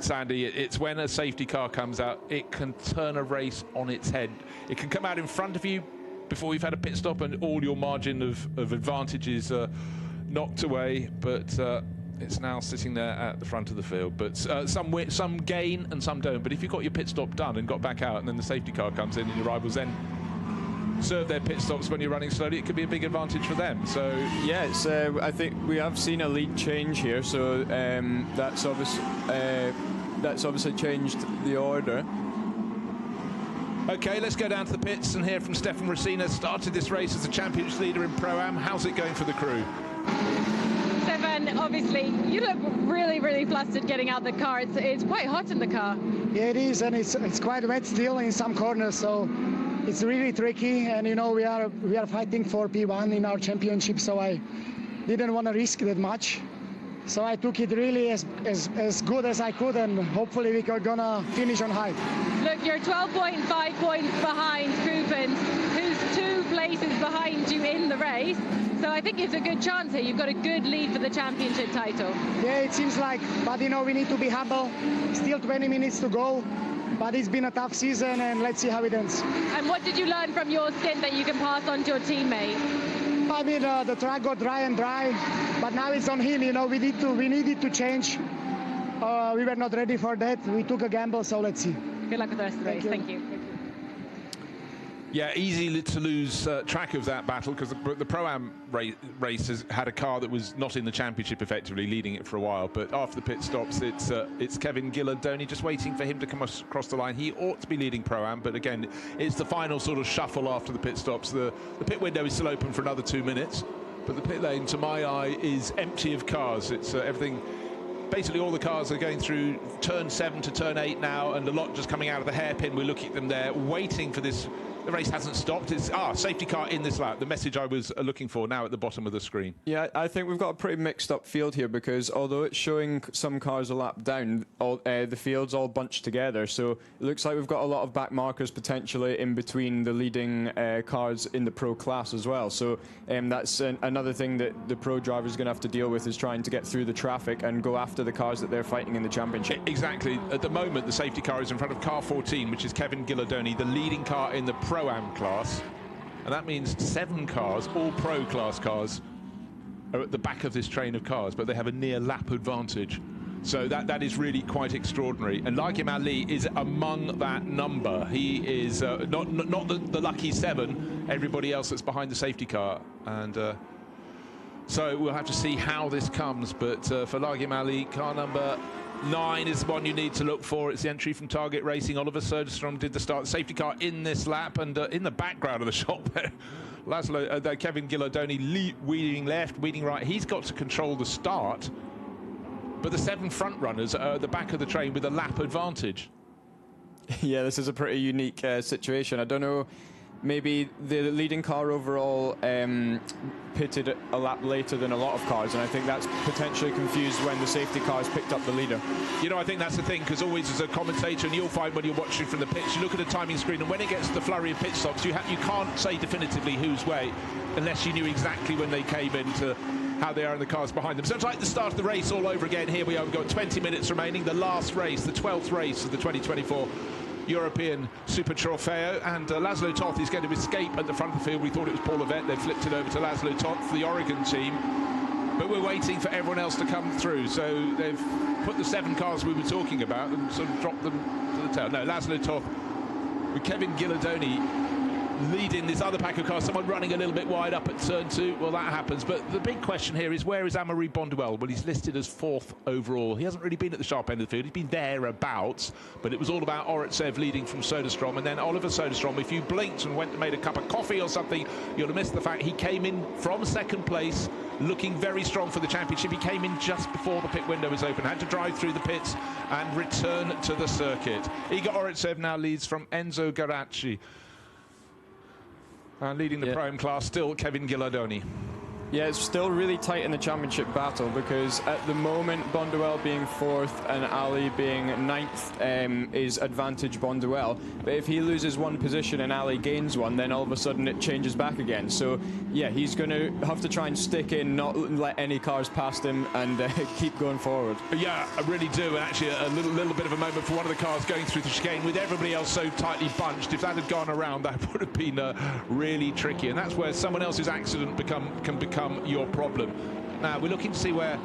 Sandy, it's when a safety car comes out, it can turn a race on its head. It can come out in front of you before you've had a pit stop, and all your margin of advantage is knocked away. But it's now sitting there at the front of the field. But some gain and some don't. But if you've got your pit stop done and got back out, and then the safety car comes in and your rivals then serve their pit stops when you're running slowly, it could be a big advantage for them. So yeah, it's, I think we have seen a lead change here, so that's obviously changed the order. Okay, let's go down to the pits and hear from Stefan Racina. Started this race as the championship leader in Pro-Am. How's it going for the crew? Stefan, obviously, you look really, really flustered getting out the car. It's quite hot in the car. Yeah, it is, and it's quite wet still in some corners, so it's really tricky. And you know, we are fighting for P1 in our championship, so I didn't want to risk that much. So I took it really as good as I could, and hopefully we are gonna finish on high. Look, you're 12.5 points behind Koopens, who's 2 places behind you in the race. So I think it's a good chance here. You've got a good lead for the championship title. Yeah, it seems like, but you know, we need to be humble. Still 20 minutes to go, but it's been a tough season, and let's see how it ends. And what did you learn from your stint that you can pass on to your teammate? I mean, the track got dry and dry, but now it's on him. You know, we needed to change. We were not ready for that. We took a gamble, so let's see. Good luck with the rest of the race. Thank you. Yeah, easy to lose track of that battle, because the Pro-Am race has had a car that was not in the championship effectively, leading it for a while. But after the pit stops, it's Kevin Gillardoni just waiting for him to come across the line. He ought to be leading Pro-Am, but again, it's the final sort of shuffle after the pit stops. The pit window is still open for another 2 minutes, but the pit lane, to my eye, is empty of cars. It's everything. Basically, all the cars are going through turn 7 to turn 8 now, and a lot just coming out of the hairpin. We're looking at them there, waiting for this. The race hasn't stopped. It's safety car in this lap. The message I was looking for now at the bottom of the screen. Yeah, I think we've got a pretty mixed up field here, because although it's showing some cars a lap down, the field's all bunched together. So it looks like we've got a lot of back markers potentially in between the leading cars in the pro class as well. So that's another thing that the pro driver is going to have to deal with, is trying to get through the traffic and go after the cars that they're fighting in the championship. Exactly. At the moment, the safety car is in front of car 14, which is Kevin Gillardoni, the leading car in the Pro-Am class, and that means 7 cars, all pro class cars, are at the back of this train of cars, but they have a near lap advantage. So that is really quite extraordinary. And Lagim Ali is among that number. He is not the lucky 7, everybody else that's behind the safety car. And so we'll have to see how this comes. But for Lagim Ali, car number 9 is the one you need to look for. It's the entry from Target Racing. Oliver Soderstrom did the start. Safety car in this lap, and in the background of the shot there, Kevin Gillardoni weeding left, weeding right. He's got to control the start, but the 7 front runners are at the back of the train with a lap advantage. Yeah, this is a pretty unique situation. I don't know. Maybe the leading car overall pitted a lap later than a lot of cars, and I think that's potentially confused when the safety cars picked up the leader. You know, I think that's the thing, because always as a commentator, and you'll find when you're watching from the pitch, you look at the timing screen, and when it gets to the flurry of pit stops, you can't say definitively whose way, unless you knew exactly when they came into how they are in the cars behind them. So it's like the start of the race all over again. Here we are, we've got 20 minutes remaining, the last race, the 12th race of the 2024 European Super Trofeo, and Laszlo Toth is going to escape at the front of the field. We thought it was Paul Levette. They've flipped it over to Laszlo Toth, the Oregon team, but we're waiting for everyone else to come through. So they've put the 7 cars we were talking about and sort of dropped them to the tail. No, Laszlo Toth with Kevin Gillardoni leading this other pack of cars, someone running a little bit wide up at turn 2. Well, that happens, but the big question here is, where is Amaury Bonduelle? Well, he's listed as 4th overall. He hasn't really been at the sharp end of the field. He's been thereabouts, but it was all about Oretsev leading from Soderstrom, and then Oliver Soderstrom. If you blinked and went and made a cup of coffee or something, you'd have missed the fact he came in from 2nd place, looking very strong for the championship. He came in just before the pit window was open, had to drive through the pits and return to the circuit. Igor Oretsev now leads from Enzo Garacci. Leading the Pro-Am class, still Kevin Gillardoni. Yeah, it's still really tight in the championship battle, because at the moment, Bonduelle being 4th and Ali being 9th is advantage Bonduelle. But if he loses 1 position and Ali gains 1, then all of a sudden it changes back again. So, yeah, he's going to have to try and stick in, not let any cars past him, and keep going forward. Yeah, I really do. And actually, a little bit of a moment for one of the cars going through the chicane with everybody else so tightly bunched. If that had gone around, that would have been really tricky. And that's where someone else's accident can become your problem. Now we're looking to see where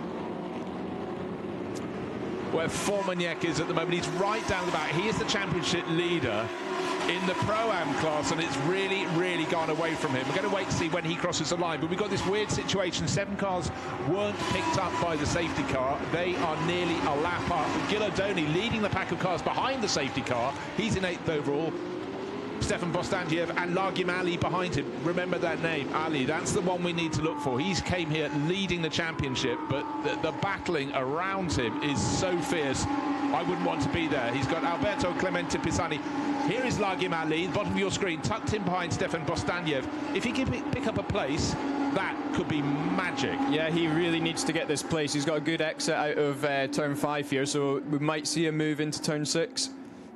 Formaniec is at the moment. He's right down the back. He is the championship leader in the Pro-Am class, and it's really gone away from him. We're going to wait to see when he crosses the line, but we've got this weird situation. 7 cars weren't picked up by the safety car. They are nearly a lap up. Gillardoni leading the pack of cars behind the safety car. He's in 8th overall. Stefan Bostandiev and Largim Ali behind him. Remember that name, Ali. That's the one we need to look for. He's came here leading the championship, but the battling around him is so fierce. I wouldn't want to be there. He's got Alberto Clemente Pisani. Here is Largim Ali, the bottom of your screen, tucked in behind Stefan Bostandiev. If he can pick up a place, that could be magic. Yeah, he really needs to get this place. He's got a good exit out of turn 5 here, so we might see a move into turn 6.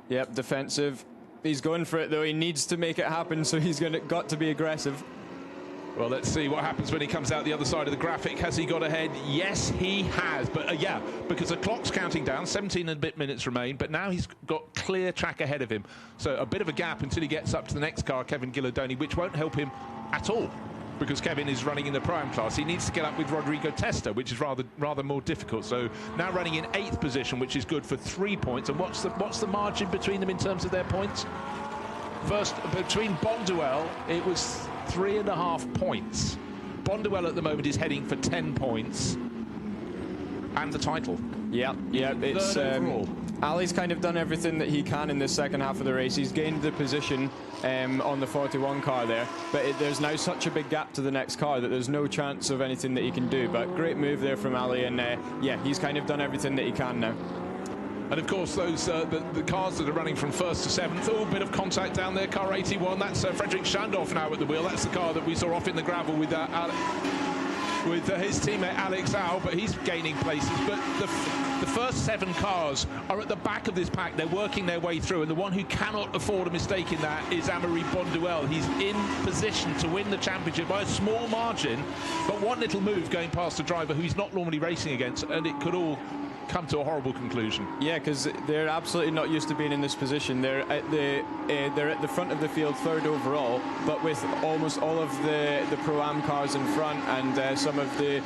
Yep, defensive. He's going for it, though. He needs to make it happen, so he's got to be aggressive. Well, let's see what happens when he comes out the other side of the graphic. Has he got ahead? Yes, he has. But yeah, because the clock's counting down, 17 and a bit minutes remain, but now he's got clear track ahead of him. So a bit of a gap until he gets up to the next car, Kevin Ghilardoni, which won't help him at all, because Kevin is running in the Pro-Am class. He needs to get up with Rodrigo Testa, which is rather more difficult. So now running in 8th position, which is good for 3 points. And what's the margin between them in terms of their points? First, between Bonduelle, it was 3.5 points. Bonduelle at the moment is heading for 10 points and the title. Yeah, it's Ali's kind of done everything that he can in this second half of the race. He's gained the position on the 41 car there, but there's now such a big gap to the next car that there's no chance of anything that he can do. But great move there from Ali, and yeah, he's kind of done everything that he can now. And of course, those the cars that are running from 1st to 7th, oh, bit of contact down there. Car 81, that's Frederick Schandorf now at the wheel. That's the car that we saw off in the gravel with his teammate Alex Au, but he's gaining places. But the first 7 cars are at the back of this pack. They're working their way through, and the one who cannot afford a mistake in that is Amaury Bonduelle. He's in position to win the championship by a small margin, but one little move going past a driver who he's not normally racing against, and it could all come to a horrible conclusion. Yeah, because they're absolutely not used to being in this position. They're at the front of the field, 3rd overall, but with almost all of the Pro-Am cars in front, and some of the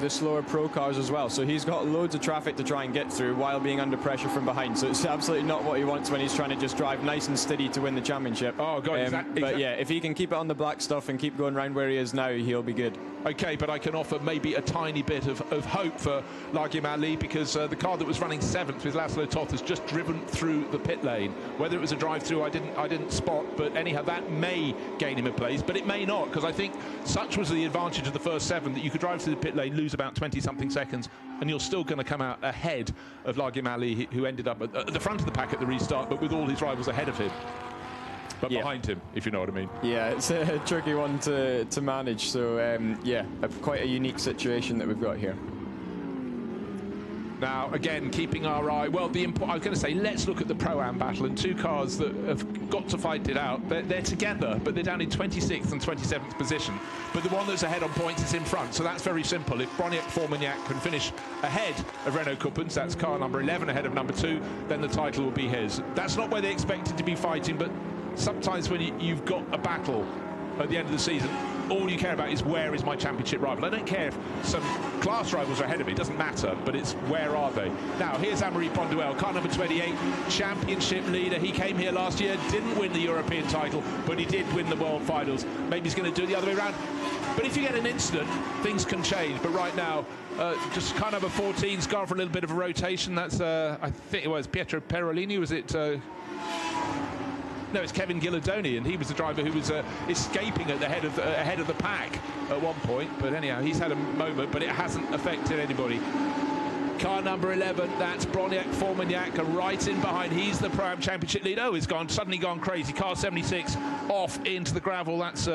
slower Pro cars as well. So he's got loads of traffic to try and get through while being under pressure from behind. So it's absolutely not what he wants when he's trying to just drive nice and steady to win the championship. Oh God! But yeah, if he can keep it on the black stuff and keep going round where he is now, he'll be good. Okay, but I can offer maybe a tiny bit of hope for Largim Ali, because the car that was running 7th with Laszlo Toth has just driven through the pit lane. Whether it was a drive-through, I didn't spot, but anyhow, that may gain him a place, but it may not, because I think such was the advantage of the first 7 that you could drive through the pit lane, lose about 20-something seconds, and you're still going to come out ahead of Largim Ali, who ended up at the front of the pack at the restart, but with all his rivals ahead of him. But yeah, behind him, if you know what I mean. Yeah, it's a tricky one to manage. So, yeah, quite a unique situation that we've got here. Now, again, keeping our eye... Well, I was going to say, let's look at the Pro-Am battle, and 2 cars that have got to fight it out. They're together, but they're down in 26th and 27th position. But the one that's ahead on points is in front, so that's very simple. If Broniak-Formignac can finish ahead of Renault Coupens, that's car number 11 ahead of number 2, then the title will be his. That's not where they expected to be fighting, but sometimes when you've got a battle at the end of the season, all you care about is where is my championship rival. I don't care if some class rivals are ahead of me, it doesn't matter, but it's where are they. Now, here's Amaury Bonduelle, car number 28, championship leader. He came here last year, didn't win the European title, but he did win the World Finals. Maybe he's going to do it the other way around. But if you get an incident, things can change. But right now, just car number 14's gone for a little bit of a rotation. That's, I think it was Pietro Perolini, was it? No, it's Kevin Ghilardoni, and he was the driver who was escaping at the ahead of the pack at one point. But anyhow, he's had a moment, but it hasn't affected anybody. Car number 11, that's Broniak-Formignac, right in behind. He's the Pro-Am Championship leader. Oh, he's suddenly gone crazy. Car 76 off into the gravel. That's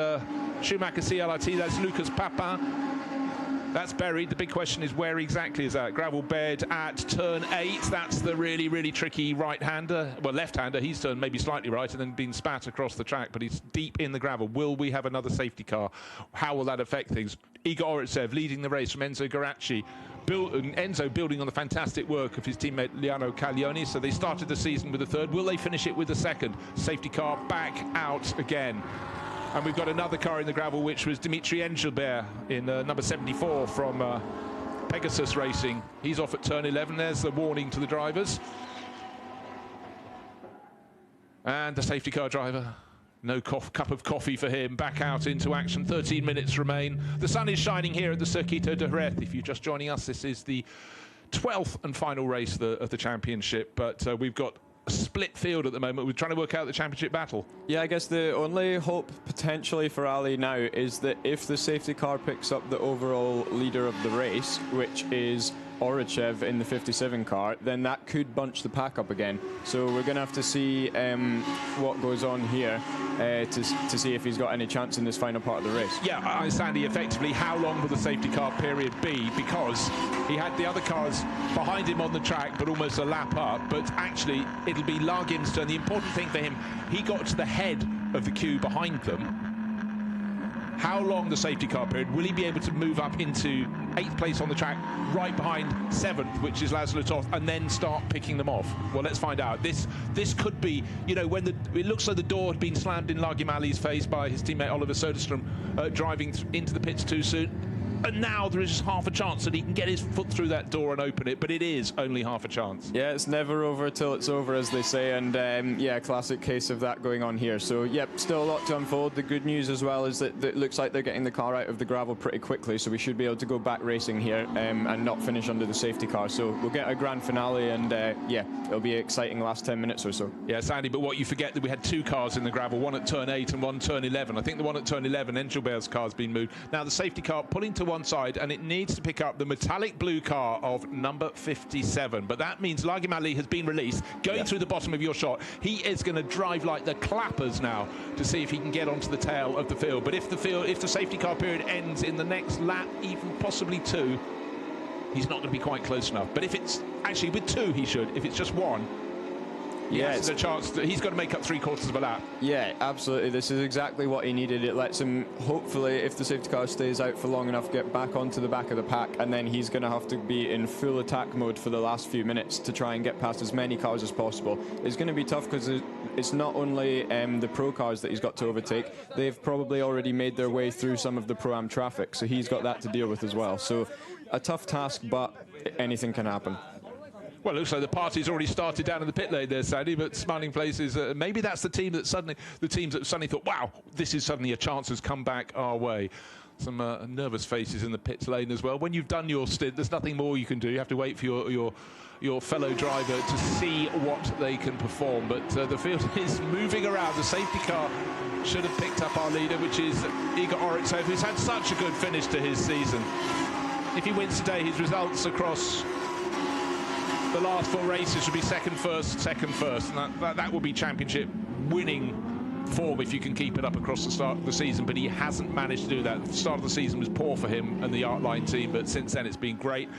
Schumacher CLRT. That's Lucas Papin. That's buried. The big question is, where exactly is that? Gravel bed at turn 8. That's the really, really tricky right-hander. Well, left-hander. He's turned maybe slightly right and then been spat across the track, but he's deep in the gravel. Will we have another safety car? How will that affect things? Igor Oretsev leading the race from Enzo Garacci. Enzo building on the fantastic work of his teammate Liano Caglioni. So they started the season with a 3rd. Will they finish it with a 2nd? Safety car back out again. And we've got another car in the gravel, which was Dimitri Engelbert in number 74 from Pegasus Racing. He's off at turn 11. There's the warning to the drivers. And the safety car driver, no cup of coffee for him. Back out into action. 13 minutes remain. The sun is shining here at the Circuito de Jerez. If you're just joining us, this is the 12th and final race of the championship. But we've got split field at the moment. We're trying to work out the championship battle. Yeah, I guess the only hope potentially for Ali now is that if the safety car picks up the overall leader of the race, which is Orachev in the 57 car, then that could bunch the pack up again. So we're going to have to see what goes on here to see if he's got any chance in this final part of the race. Yeah, Sandy, effectively, how long will the safety car period be? Because he had the other cars behind him on the track, but almost a lap up. But actually, it'll be Largin's turn. The important thing for him, he got to the head of the queue behind them. How long the safety car period? Will he be able to move up into 8th place on the track, right behind 7th, which is Laszlo Toth, and then start picking them off? Well, let's find out. This could be, you know, when it looks like the door had been slammed in Largi Mali's face by his teammate Oliver Soderstrom driving into the pits too soon. And now there is just half a chance that he can get his foot through that door and open it, but it is only half a chance. Yeah, it's never over till it's over, as they say, and yeah, classic case of that going on here. So, yep, still a lot to unfold. The good news as well is that it looks like they're getting the car out of the gravel pretty quickly, so we should be able to go back racing here and not finish under the safety car. So we'll get a grand finale, and yeah, it'll be an exciting last 10 minutes or so. Yeah, Sandy, but what you forget that we had 2 cars in the gravel, one at turn 8 and one turn 11. I think the one at turn 11, Engelbert's car, has been moved. Now the safety car pulling to one side, and it needs to pick up the metallic blue car of number 57. But that means Largi Mali has been released, going through the bottom of your shot. He is going to drive like the clappers now to see if he can get onto the tail of the field. But if the safety car period ends in the next lap, even possibly 2, he's not going to be quite close enough. But if it's actually with 2, he should. If it's just 1, yes, there's a chance that he's got to make up 3/4 of a lap. Yeah, absolutely. This is exactly what he needed. It lets him, hopefully, if the safety car stays out for long enough, get back onto the back of the pack, and then he's going to have to be in full attack mode for the last few minutes to try and get past as many cars as possible. It's going to be tough because it's not only the pro cars that he's got to overtake. They've probably already made their way through some of the Pro-Am traffic, so he's got that to deal with as well. So a tough task, but anything can happen. Well, it looks like the party's already started down in the pit lane there, Sandy, but Smiling Places, maybe that's the teams that suddenly thought, wow, this is suddenly a chance has come back our way. Some nervous faces in the pit lane as well. When you've done your stint, there's nothing more you can do. You have to wait for your fellow driver to see what they can perform. But the field is moving around. The safety car should have picked up our leader, which is Igor Oryxov, who's had such a good finish to his season. If he wins today, his results across the last 4 races should be second, first, and that will be championship winning form if you can keep it up across the start of the season. But he hasn't managed to do that. The start of the season was poor for him and the Artline team, but since then it's been great.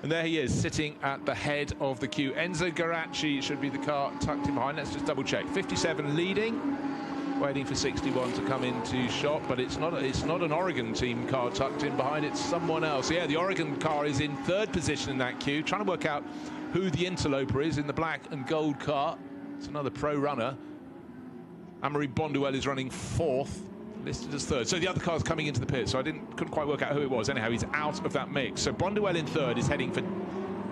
And there he is, sitting at the head of the queue. Enzo Garacci should be the car tucked in behind. Let's just double check. 57 leading, waiting for 61 to come into shot, but it's not an Oregon team car tucked in behind, it's someone else. Yeah, the Oregon car is in 3rd position in that queue, trying to work out who the interloper is in the black and gold car. It's another pro runner. Amaury Bonduelle is running 4th, listed as 3rd. So the other car's coming into the pit, so couldn't quite work out who it was. Anyhow, he's out of that mix. So Bonduelle in 3rd is heading for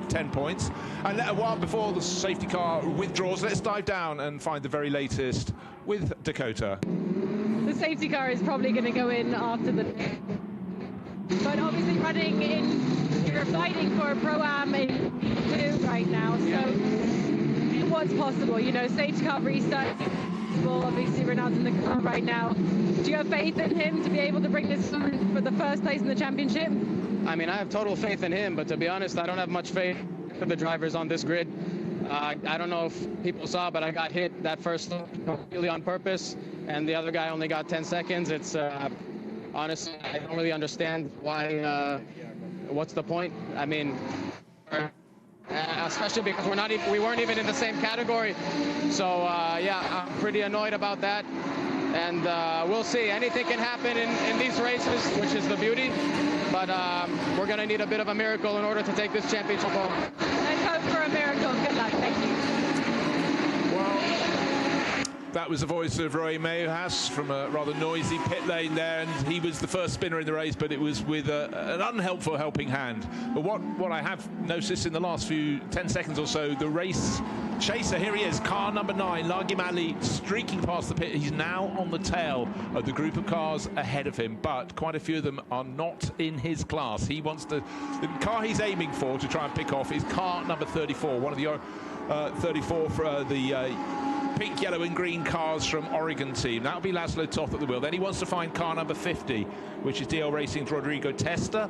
10 points. And a while before the safety car withdraws, let's dive down and find the very latest with Dakota. The safety car is probably going to go in after the... But obviously running in, you're fighting for a Pro-Am in 2 right now, so what's possible? You know, safety car restart. Well, obviously Renault's in the car right now. Do you have faith in him to be able to bring this on for the 1st place in the championship? I mean, I have total faith in him, but to be honest, I don't have much faith in the drivers on this grid. I don't know if people saw, but I got hit that first completely on purpose, and the other guy only got 10 seconds. It's honestly, I don't really understand why. What's the point? I mean, especially because we weren't even in the same category. So yeah, I'm pretty annoyed about that. And we'll see. Anything can happen in these races, which is the beauty. But we're going to need a bit of a miracle in order to take this championship home. Let's hope for a miracle. Good luck. Thank you. That was the voice of Roy Mejuhas from a rather noisy pit lane there, and he was the first spinner in the race, but it was with an unhelpful helping hand. But what I have noticed in the last 10 seconds or so, the race chaser, here he is, car number 9, Largi Mali, streaking past the pit. He's now on the tail of the group of cars ahead of him, but quite a few of them are not in his class. He wants the car he's aiming for to try and pick off is car number 34, one 34 for the pink, yellow and green cars from Oregon team. That'll be Laszlo Toth at the wheel. Then he wants to find car number 50, which is DL Racing's Rodrigo Testa,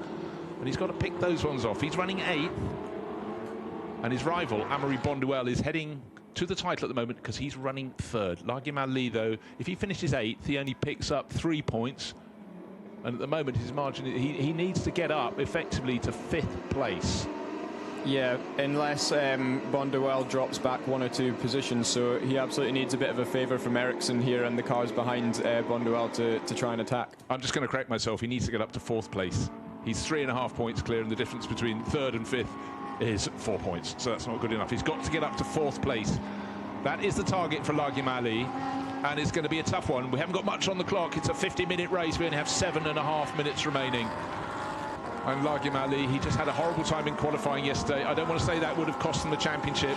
and he's got to pick those ones off. He's running 8th, and his rival, Amaury Bonduelle, is heading to the title at the moment because he's running 3rd. Larguim Ali, though, if he finishes 8th, he only picks up 3 points, and at the moment his margin, he needs to get up effectively to 5th place. Yeah, unless Bonduelle drops back 1 or 2 positions, so he absolutely needs a bit of a favour from Ericsson here and the cars behind Bonduelle to try and attack. I'm just going to correct myself. He needs to get up to 4th place. He's 3.5 points clear, and the difference between 3rd and 5th is 4 points, so that's not good enough. He's got to get up to 4th place. That is the target for Larguim Ali, and it's going to be a tough one. We haven't got much on the clock. It's a 50-minute race. We only have 7.5 minutes remaining. And Larguim Ali, he just had a horrible time in qualifying yesterday. I don't want to say that would have cost him the championship.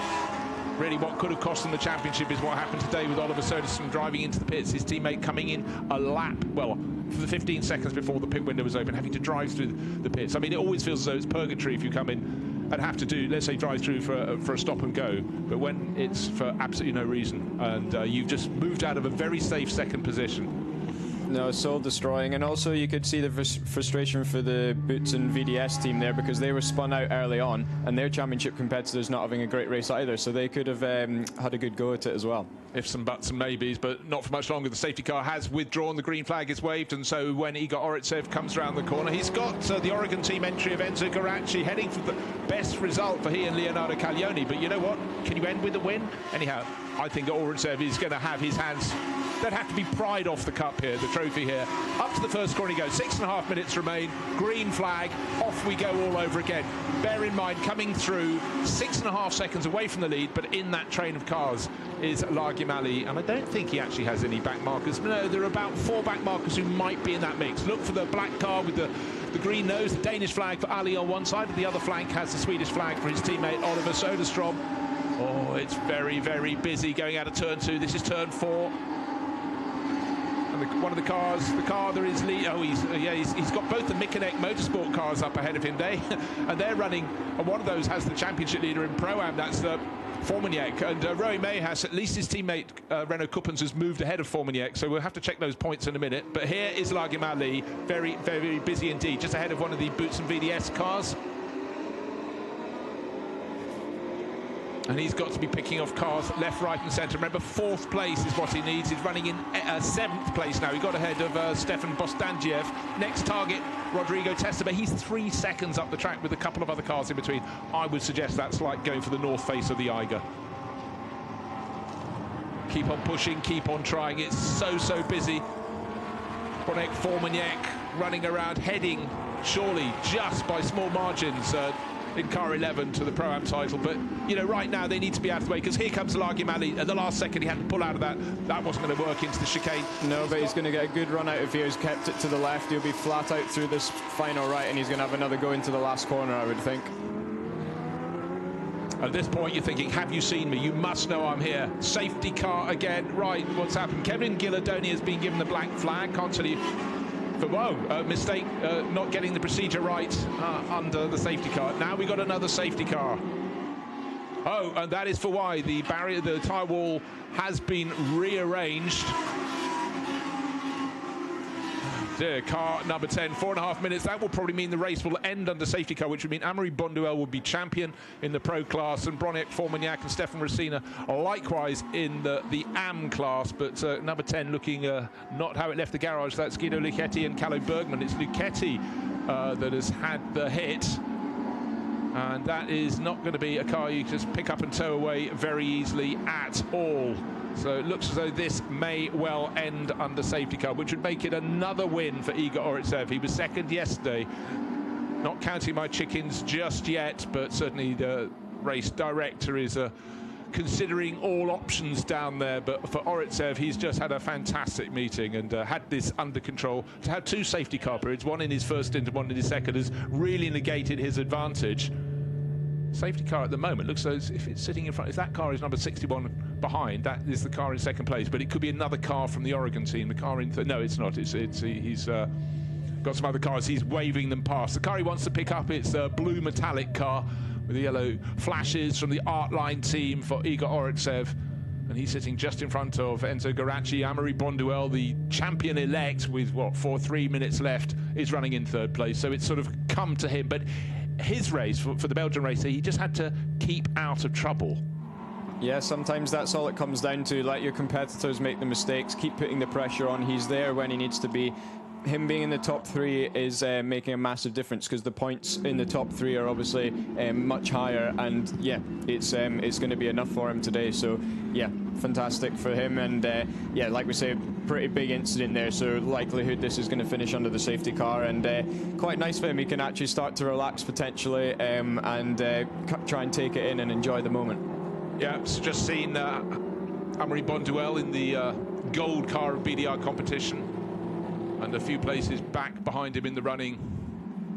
Really, what could have cost him the championship is what happened today with Oliver Soderstrom driving into the pits. His teammate coming in a lap, well, for the 15 seconds before the pit window was open, having to drive through the pits. I mean, it always feels as though it's purgatory if you come in and have to do, let's say, drive through for a stop and go. But when it's for absolutely no reason, and you've just moved out of a very safe 2nd position. No, soul destroying, and also you could see the frustration for the Boots and VDS team there because they were spun out early on and their championship competitors not having a great race either, so they could have had a good go at it as well. Ifs and buts and maybes, but not for much longer. The safety car has withdrawn, the green flag is waved, and so when Igor Oritsev comes around the corner, he's got the Oregon team entry of Enzo Garacci heading for the best result for he and Leonardo Caglioni, but you know what? Can you end with a win? Anyhow, I think Oritsev is going to have his hands. They'd have to be pried off the cup here, the trophy here. Up to the first corner he goes. 6.5 minutes remain. Green flag. Off we go all over again. Bear in mind, coming through 6.5 seconds away from the lead, but in that train of cars is Larguim Ali. And I don't think he actually has any back markers. No, there are about 4 back markers who might be in that mix. Look for the black car with the green nose, the Danish flag for Ali on one side, and the other flank has the Swedish flag for his teammate Oliver Soderstrom. Oh, it's very, very busy going out of turn 2. This is turn 4. And one of the cars, the car there is Lee. Oh, he's got both the Mikinek Motorsport cars up ahead of him there, and they're running. And one of those has the championship leader in Pro-Am. That's the Formignac, and Roy Mayhas, at least his teammate Renaud Kuppens has moved ahead of Formignac, so we'll have to check those points in a minute. But here is Larguim Ali, very, very busy indeed, just ahead of one of the Boots and VDS cars. And he's got to be picking off cars left, right and centre. Remember, 4th place is what he needs. He's running in 7th place now. He got ahead of Stefan Bostandiev. Next target, Rodrigo Testa, but he's 3 seconds up the track with a couple of other cars in between. I would suggest that's like going for the north face of the Eiger. Keep on pushing, keep on trying. It's so busy. Bonek Formignac running around, heading surely just by small margins in car 11 to the Pro-Am title, but you know, right now they need to be out of the way because here comes Larguim Ali. At the last second he had to pull out of that. That wasn't going to work into the chicane. No, but he's going to get a good run out of here. He's kept it to the left. He'll be flat out through this final right, and he's going to have another go into the last corner, I would think. At this point you're thinking, have you seen me? You must know I'm here. Safety car again. Right, what's happened? Kevin Ghilardoni has been given the black flag. Can't tell you. Mistake, not getting the procedure right under the safety car. Now we got another safety car. Oh, and that is for why the barrier, the tyre wall has been rearranged. Car number 10, 4.5 minutes. That will probably mean the race will end under safety car, which would mean Amaury Bonduelle will be champion in the pro class, and Bonek Formignac and Stefan Racina likewise in the AM class. But number 10 looking not how it left the garage. That's Guido Luchetti and Callo Bergman. It's Luchetti that has had the hit. And that is not going to be a car you just pick up and tow away very easily at all. So it looks as though this may well end under safety car, which would make it another win for Igor Oritsev. He was second yesterday. Not counting my chickens just yet, but certainly the race director is considering all options down there. But for Oritsev, he's just had a fantastic meeting and had this under control. To have 2 safety car periods, one in his first stint and one in his second, has really negated his advantage. Safety car at the moment looks as if it's sitting in front. If that car is number 61 behind, that is the car in second place. But it could be another car from the Oregon team. The car in no, it's not. He's got some other cars. He's waving them past. The car he wants to pick up, it's a blue metallic car with the yellow flashes from the Artline team for Igor Oretsev. And he's sitting just in front of Enzo Garacci. Amaury Bonduel, the champion-elect, with, what, 3 minutes left, is running in third place. So it's sort of come to him. But his race, for the Belgian racer, he just had to keep out of trouble. Yeah, sometimes that's all it comes down to. Let your competitors make the mistakes, keep putting the pressure on. He's there when he needs to be. Him being in the top 3 is making a massive difference, because the points in the top 3 are obviously much higher, and yeah, it's going to be enough for him today. So yeah, fantastic for him, and yeah, like we say, pretty big incident there, so likelihood this is going to finish under the safety car, and quite nice for him. He can actually start to relax potentially, and try and take it in and enjoy the moment. Yeah, so just seen Amaury Bonduel in the gold car of BDR competition. And a few places back behind him in the running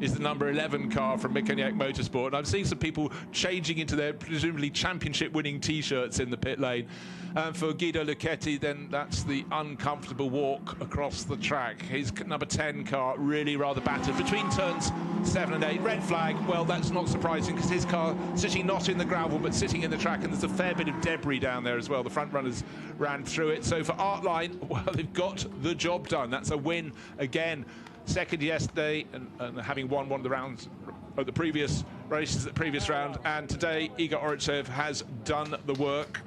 is the number 11 car from Mechanic Motorsport. And I'm seeing some people changing into their presumably championship-winning T-shirts in the pit lane. And for Guido Lucchetti, then that's the uncomfortable walk across the track. His number 10 car really rather battered between turns 7 and 8. Red flag, well, that's not surprising, because his car sitting not in the gravel but sitting in the track, and there's a fair bit of debris down there as well. The front runners ran through it. So for Artline, well, they've got the job done. That's a win again. Second yesterday, and having won one of the rounds of the previous races, the previous round, and today Igor Oretsev has done the work.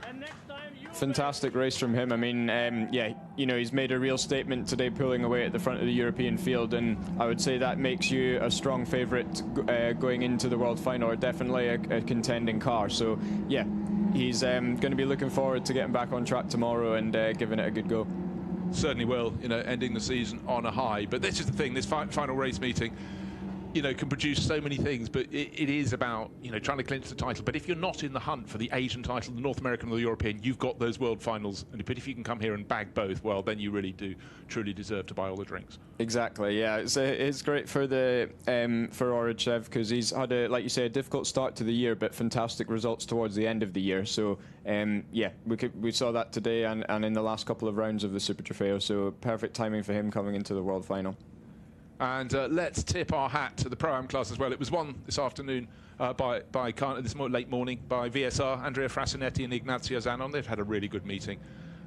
Fantastic race from him. I mean, yeah, you know, he's made a real statement today, pulling away at the front of the European field, and I would say that makes you a strong favourite going into the World Final, or definitely a contending car. So yeah, he's going to be looking forward to getting back on track tomorrow and giving it a good go. Certainly will, you know, ending the season on a high. But this is the thing, this final race meeting, you know, can produce so many things, but it is about, you know, trying to clinch the title. But if you're not in the hunt for the Asian title, the North American or the European, you've got those world finals. But if you can come here and bag both, well, then you really do truly deserve to buy all the drinks. Exactly, yeah. It's great for the for Oretsev, because he's had a, like you say, a difficult start to the year, but fantastic results towards the end of the year. So yeah, we saw that today and in the last couple of rounds of the Super Trofeo. So perfect timing for him coming into the world final. And let's tip our hat to the Pro-Am class as well. It was won this afternoon late morning by VSR, Andrea Frasinetti and Ignazio Zanon. They've had a really good meeting.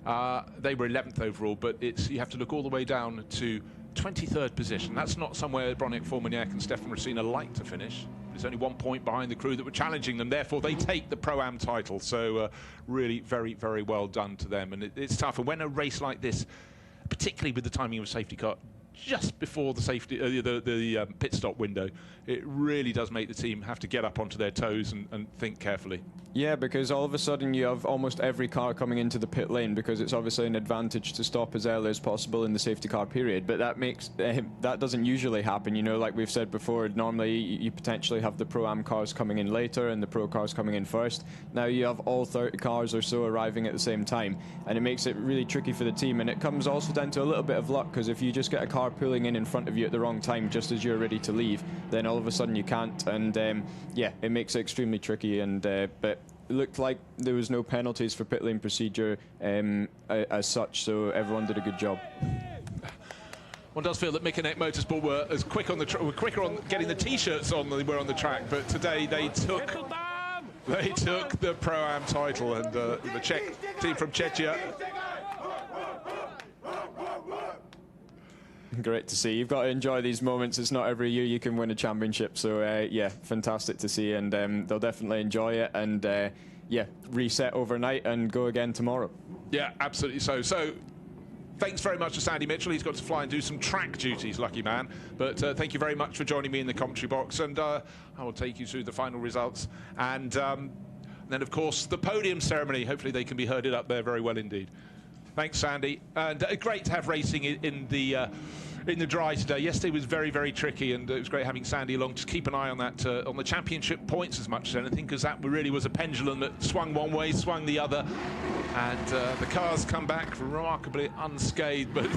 They were 11th overall, but you have to look all the way down to 23rd position. That's not somewhere Bronick Formaniak and Stefan Racina like to finish. There's only 1 point behind the crew that were challenging them. Therefore, they take the Pro-Am title. So really very, very well done to them. And it's tough. And when a race like this, particularly with the timing of a safety car, just before the safety, the pit stop window, it really does make the team have to get up onto their toes and think carefully. Yeah, because all of a sudden you have almost every car coming into the pit lane, because it's obviously an advantage to stop as early as possible in the safety car period. But that makes that doesn't usually happen. You know, like we've said before, normally you potentially have the Pro-Am cars coming in later and the Pro cars coming in first. Now you have all 30 cars or so arriving at the same time, and it makes it really tricky for the team. And it comes also down to a little bit of luck, because if you just get a car pulling in front of you at the wrong time just as you're ready to leave, then all of a sudden you can't, and yeah, it makes it extremely tricky. And but it looked like there was no penalties for pit lane procedure as such, so everyone did a good job. One does feel that Mechanic Motorsport were as quicker on getting the T-shirts on than they were on the track, but today they took the Pro-Am title, and the Czech team from Czechia. Great to see. You've got to enjoy these moments. It's not every year you can win a championship. So yeah, fantastic to see, and they'll definitely enjoy it, and yeah, reset overnight and go again tomorrow. Yeah, absolutely. So thanks very much to Sandy Mitchell. He's got to fly and do some track duties, lucky man. But thank you very much for joining me in the commentary box, and I will take you through the final results, and then of course the podium ceremony. Hopefully they can be herded up there very well indeed. Thanks, Sandy. And great to have racing in the dry today. Yesterday was very, very tricky, and it was great having Sandy along. Just keep an eye on that, on the championship points as much as anything, because that really was a pendulum that swung one way, swung the other, and the cars come back remarkably unscathed, but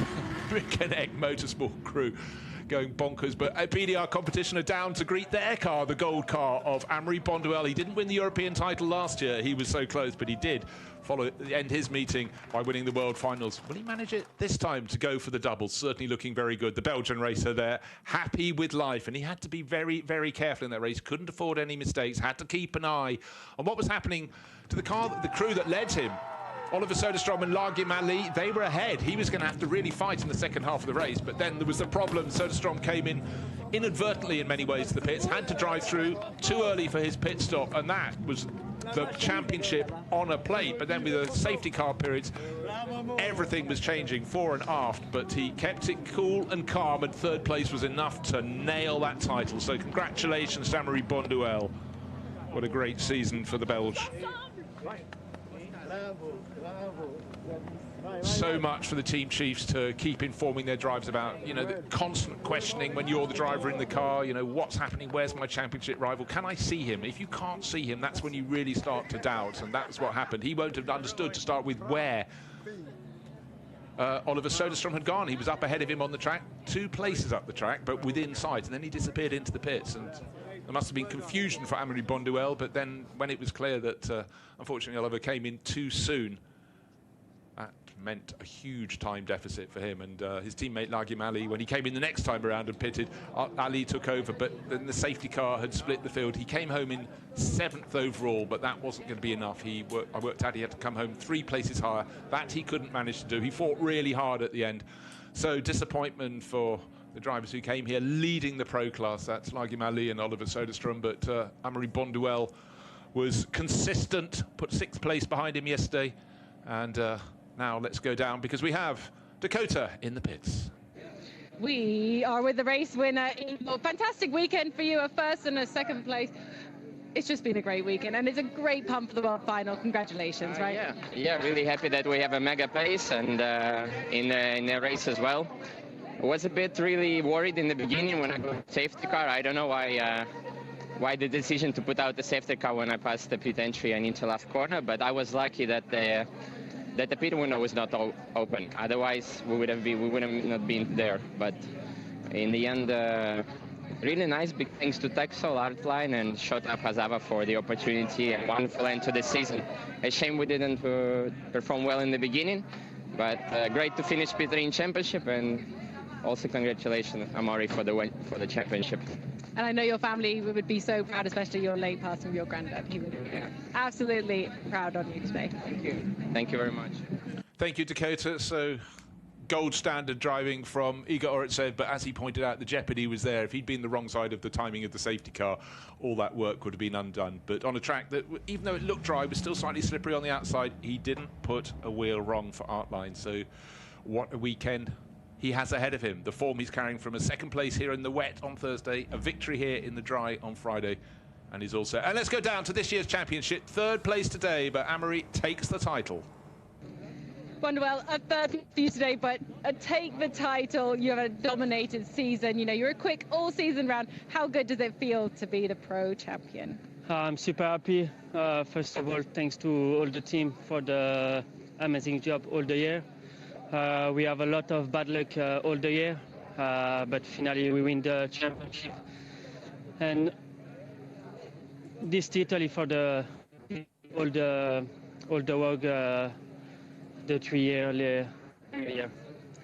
Mechanic Motorsport crew going bonkers. But at PDR competition are down to greet their car, the gold car of Amaury Bonduelle. He didn't win the European title last year. He was so close, but he did end his meeting by winning the World Finals. Will he manage it this time to go for the doubles? Certainly looking very good. The Belgian racer there, happy with life, and he had to be very, very careful in that race. Couldn't afford any mistakes. Had to keep an eye on what was happening to the car, the crew that led him. Oliver Soderstrom and Largim Ali, they were ahead. He was going to have to really fight in the second half of the race, but then there was the problem. Soderstrom came in inadvertently in many ways to the pits, had to drive through too early for his pit stop, and that was the championship on a plate. But then with the safety car periods, everything was changing fore and aft, but he kept it cool and calm, and third place was enough to nail that title. So congratulations to Amaury Bonduelle. What a great season for the Belge. So much for the team chiefs to keep informing their drivers about, you know, the constant questioning when you're the driver in the car, you know, what's happening, where's my championship rival, can I see him? If you can't see him, that's when you really start to doubt, and that's what happened. He won't have understood to start with where Oliver Soderstrom had gone. He was up ahead of him on the track, 2 places up the track, but within sight, and then he disappeared into the pits, and there must have been confusion for Amaury Bonduelle, but then when it was clear that, unfortunately, Oliver came in too soon, that meant a huge time deficit for him, and his teammate Largim Ali, when he came in the next time around and pitted, Ali took over, but then the safety car had split the field. He came home in 7th overall, but that wasn't going to be enough. I worked out he had to come home 3 places higher. That he couldn't manage to do. He fought really hard at the end. So disappointment for the drivers who came here leading the pro class. That's Largim Ali and Oliver Soderstrom, but Amaury Bonduelle was consistent, put 6th place behind him yesterday, and now let's go down because we have Dakota in the pits. We are with the race winner. Fantastic weekend for you, a 1st and a 2nd place. It's just been a great weekend, and it's a great pump for the World Final. Congratulations, right? Yeah, really happy that we have a mega pace and in a race as well. I was a bit really worried in the beginning when I got safety car. I don't know why the decision to put out the safety car when I passed the pit entry and into last corner, but I was lucky that the pit window was not open. Otherwise, we would have not been there. But in the end, really nice. Big thanks to Texel, Artline, and Shota Hazava for the opportunity and wonderful end to the season. A shame we didn't perform well in the beginning, but great to finish P3 championship, and also congratulations, Amaury, for the championship. And I know your family would be so proud, especially your late passing of your granddad. He would be absolutely proud on you today. Thank you. Thank you very much. Thank you, Dakota. So gold standard driving from Igor Oretsev, but as he pointed out, the jeopardy was there. If he'd been the wrong side of the timing of the safety car, all that work would have been undone. But on a track that, even though it looked dry, was still slightly slippery on the outside, he didn't put a wheel wrong for Artline. So what a weekend he has ahead of him. The form he's carrying from a 2nd place here in the wet on Thursday, a victory here in the dry on Friday, and he's also... And let's go down to this year's championship. 3rd place today, but Amaury takes the title. Bonduelle, a 3rd for you today, but take the title. You have a dominated season. You know, you're a quick all-season round. How good does it feel to be the pro champion? I'm super happy. First of all, thanks to all the team for the amazing job all the year. We have a lot of bad luck all the year, but finally we win the championship. And this title for all the work, the 3 year.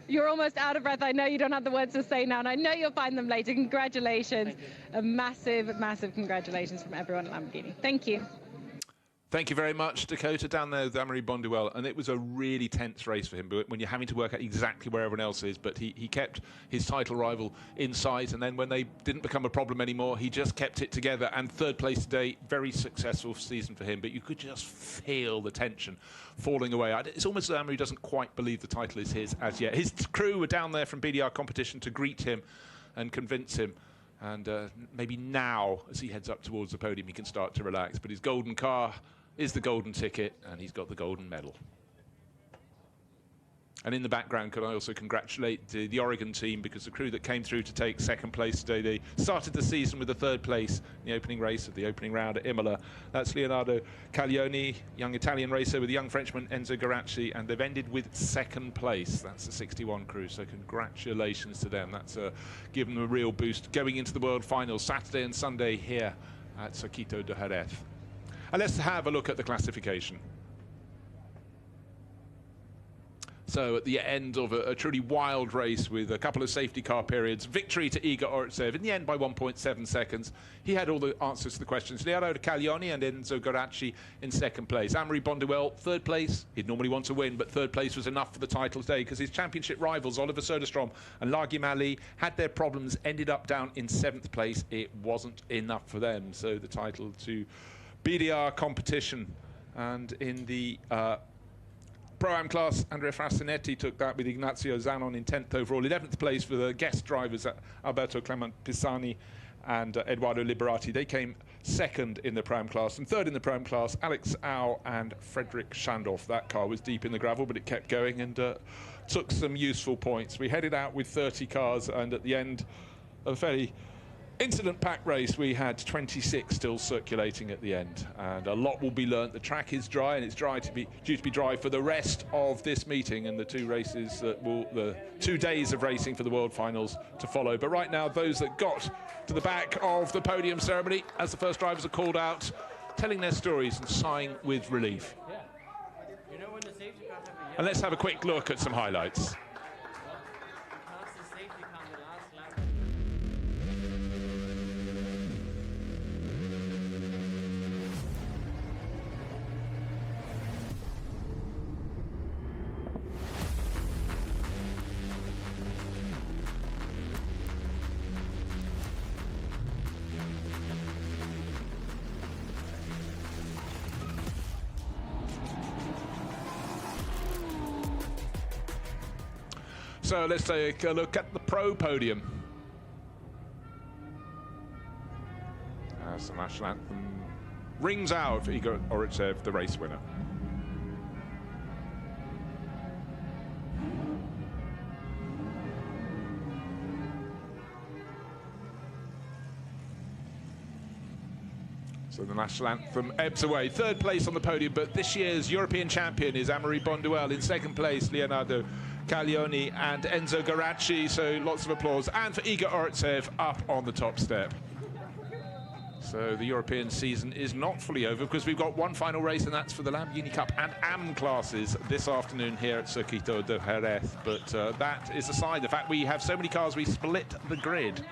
You're almost out of breath. I know you don't have the words to say now, and I know you'll find them later. Congratulations. A massive, massive congratulations from everyone at Lamborghini. Thank you. Thank you very much, Dakota, down there with Amaury Bonduelle. And it was a really tense race for him, but when you're having to work out exactly where everyone else is. But he kept his title rival in sight, and then when they didn't become a problem anymore, he just kept it together. And 3rd place today, very successful season for him. But you could just feel the tension falling away. It's almost as Amaury doesn't quite believe the title is his as yet. His crew were down there from BDR competition to greet him and convince him. And maybe now, as he heads up towards the podium, he can start to relax. But his golden car is the golden ticket, and he's got the golden medal. And in the background, could I also congratulate the Oregon team, because the crew that came through to take second place today, they started the season with the third place in the opening race of the opening round at Imola. That's Leonardo Caglioni, young Italian racer, with the young Frenchman Enzo Garacci, and they've ended with second place. That's the 61 crew, so congratulations to them. That's given them a real boost going into the World Finals Saturday and Sunday here at Circuito de Jerez. And let's have a look at the classification. So at the end of a truly wild race with a couple of safety car periods, victory to Igor Oretsev in the end by 1.7 seconds. He had all the answers to the questions. Leonardo Caglioni and Enzo Garacci in second place. Amaury Bonduelle, third place. He'd normally want to win, but third place was enough for the title today, because his championship rivals, Oliver Soderstrom and Larguim Ali, had their problems, ended up down in seventh place. It wasn't enough for them. So the title to BDR competition. And in the Pro-Am class, Andrea Frassinetti took that with Ignazio Zanon in 10th overall. 11th place for the guest drivers, Alberto Clement Pisani and Eduardo Liberati. They came second in the Pro-Am class. And third in the Pro-Am class, Alex Au and Frederick Schandorf. That car was deep in the gravel, but it kept going and took some useful points. We headed out with 30 cars, and at the end of a fairly incident-packed race, we had 26 still circulating at the end, and a lot will be learnt. The track is dry, and it's due to be dry for the rest of this meeting and the two races that will, the 2 days of racing for the World Finals to follow. But right now, those that got to the back of the podium ceremony, as the first drivers are called out, telling their stories and sighing with relief. And let's have a quick look at some highlights. So let's take a look at the Pro podium. As the national anthem rings out for Igor Oretsev, the race winner. So the national anthem ebbs away. Third place on the podium, but this year's European champion is Amaury Bonduelle. In second place, Leonardo Caglioni and Enzo Garacci, so lots of applause. And for Igor Oretsev up on the top step. So the European season is not fully over, because we've got one final race, and that's for the Lamborghini Cup and AM classes this afternoon here at Circuito de Jerez. But that is a sign, the fact we have so many cars, we split the grid.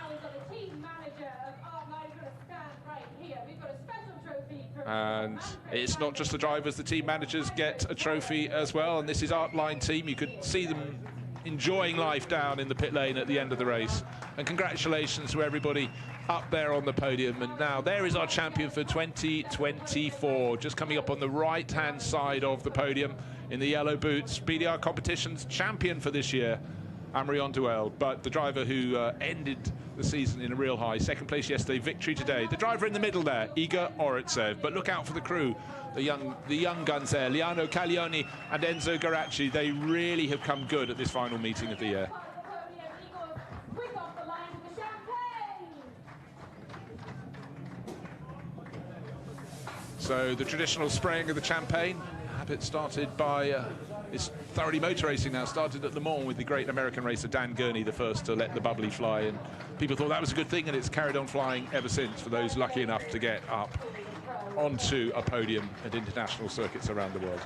And it's not just the drivers, the team managers get a trophy as well. And this is Artline team. You could see them enjoying life down in the pit lane at the end of the race. And congratulations to everybody up there on the podium. And now there is our champion for 2024, just coming up on the right-hand side of the podium in the yellow boots. BDR competition's champion for this year, Amaury Bonduelle, but the driver who ended the season in a real high. Second place yesterday, victory today. The driver in the middle there, Igor Oretsev. But look out for the crew, the young guns there, Leonardo Caglioni and Enzo Garacci. They really have come good at this final meeting of the year. So the traditional spraying of the champagne, habit started by it's thoroughly motor racing now, started at Le Mans with the great American racer Dan Gurney, the first to let the bubbly fly, and people thought that was a good thing, and it's carried on flying ever since for those lucky enough to get up onto a podium at international circuits around the world.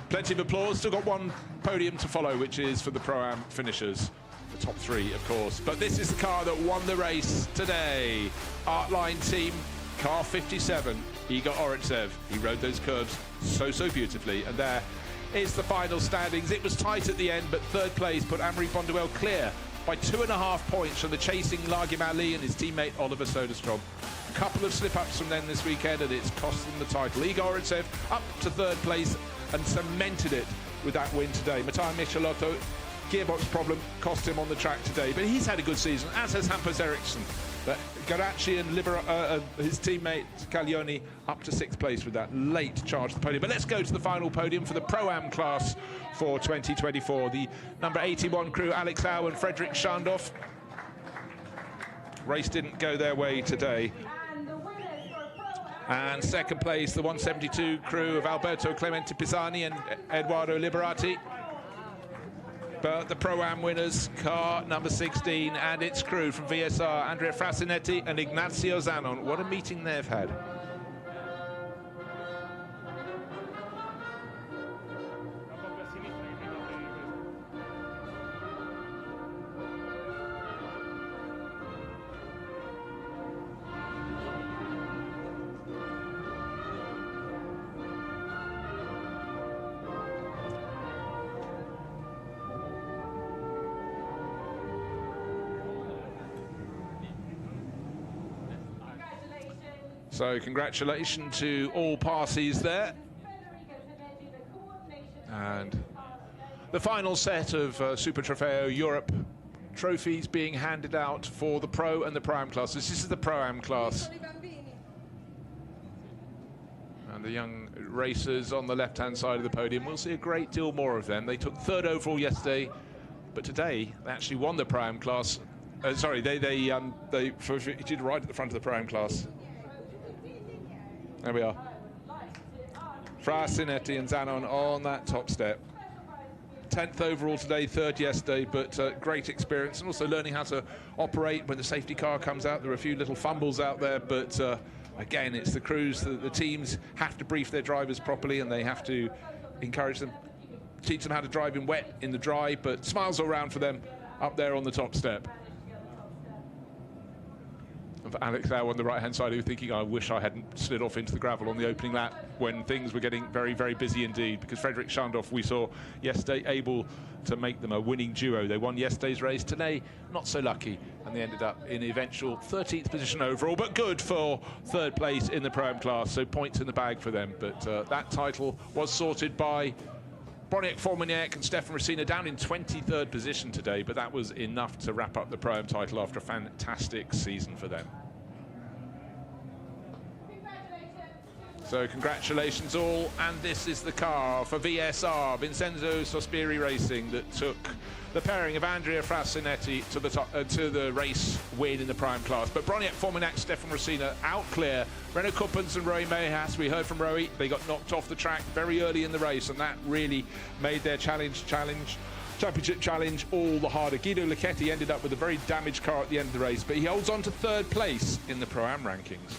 Plenty of applause, still got one podium to follow, which is for the Pro-Am finishers. The top three, of course. But this is the car that won the race today. Artline team, car 57, Igor Oretsev. He rode those curves so beautifully. And there is the final standings. It was tight at the end, but third place put Amaury Bonduelle clear by 2.5 points from the chasing Larguim Ali and his teammate Oliver Soderstrom. A couple of slip-ups from them this weekend, and it's cost them the title. Igor Oretsev up to third place and cemented it with that win today. Matteo Michelotto, gearbox problem cost him on the track today, but he's had a good season, as has Hampus Eriksson. But Garacci and his teammate Caglioni up to 6th place with that late charge to the podium. But let's go to the final podium for the Pro-Am class for 2024. The number 81 crew, Alex Au and Frederick Schandorf. Race didn't go their way today. And 2nd place, the 172 crew of Alberto Clemente Pisani and Edoardo Liberati. But the Pro-Am winners, car number 16 and its crew from VSR, Andrea Frasinetti and Ignazio Zanon. What a meeting they've had. So congratulations to all parties there. And the final set of Super Trofeo Europe trophies being handed out for the Pro and the Pro-Am classes. This is the Pro-Am class. And the young racers on the left-hand side of the podium, we'll see a great deal more of them. They took 3rd overall yesterday, but today they actually won the Pro-Am class. Sorry, they did right at the front of the Pro-Am class. There we are. Frasinetti and Zanon on that top step. 10th overall today, 3rd yesterday, but great experience, and also learning how to operate when the safety car comes out. There are a few little fumbles out there, but again, it's the crews, the teams have to brief their drivers properly, and they have to encourage them, teach them how to drive in wet, in the dry, but smiles all around for them up there on the top step. And for Alex Au on the right-hand side, who was thinking, I wish I hadn't slid off into the gravel on the opening lap when things were getting very, very busy indeed, because Frederick Schandorf, we saw yesterday, able to make them a winning duo. They won yesterday's race. Today, not so lucky, and they ended up in the eventual 13th position overall, but good for 3rd place in the Pro-Am class, so points in the bag for them. But that title was sorted by Broniek Formaniak and Stefan Racina, down in 23rd position today, but that was enough to wrap up the Pro-Am title after a fantastic season for them. So congratulations all, and this is the car for VSR, Vincenzo Sospiri Racing, that took the pairing of Andrea Frasinetti to the top, to the race win in the Pro-Am class. But Broniek Formaniak, Stefan Racina out clear. Renaud Kuppens and Roy Mehas, we heard from Roy, they got knocked off the track very early in the race, and that really made their championship challenge all the harder. Guido Lucchetti ended up with a very damaged car at the end of the race, but he holds on to 3rd place in the Pro-Am rankings.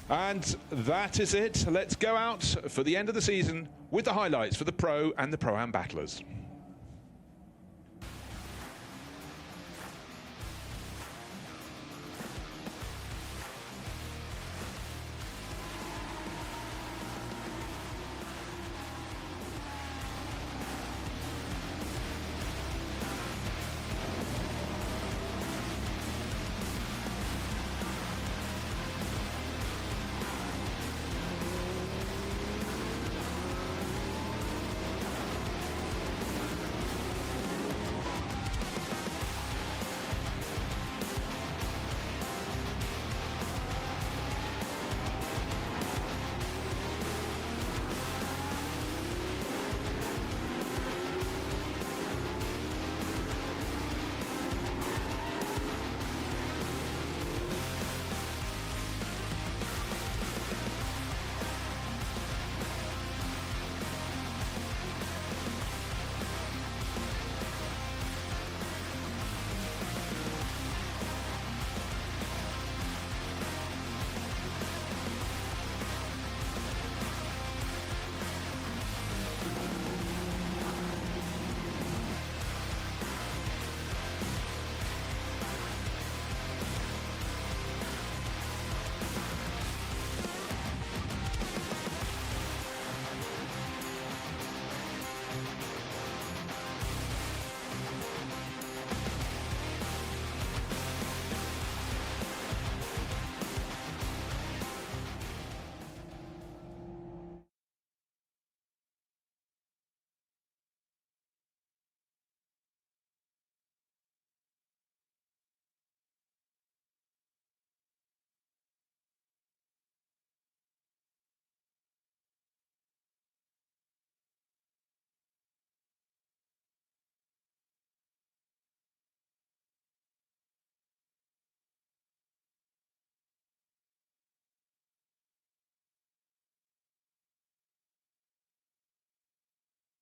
And that is it. Let's go out for the end of the season with the highlights for the Pro and the Pro-Am battlers.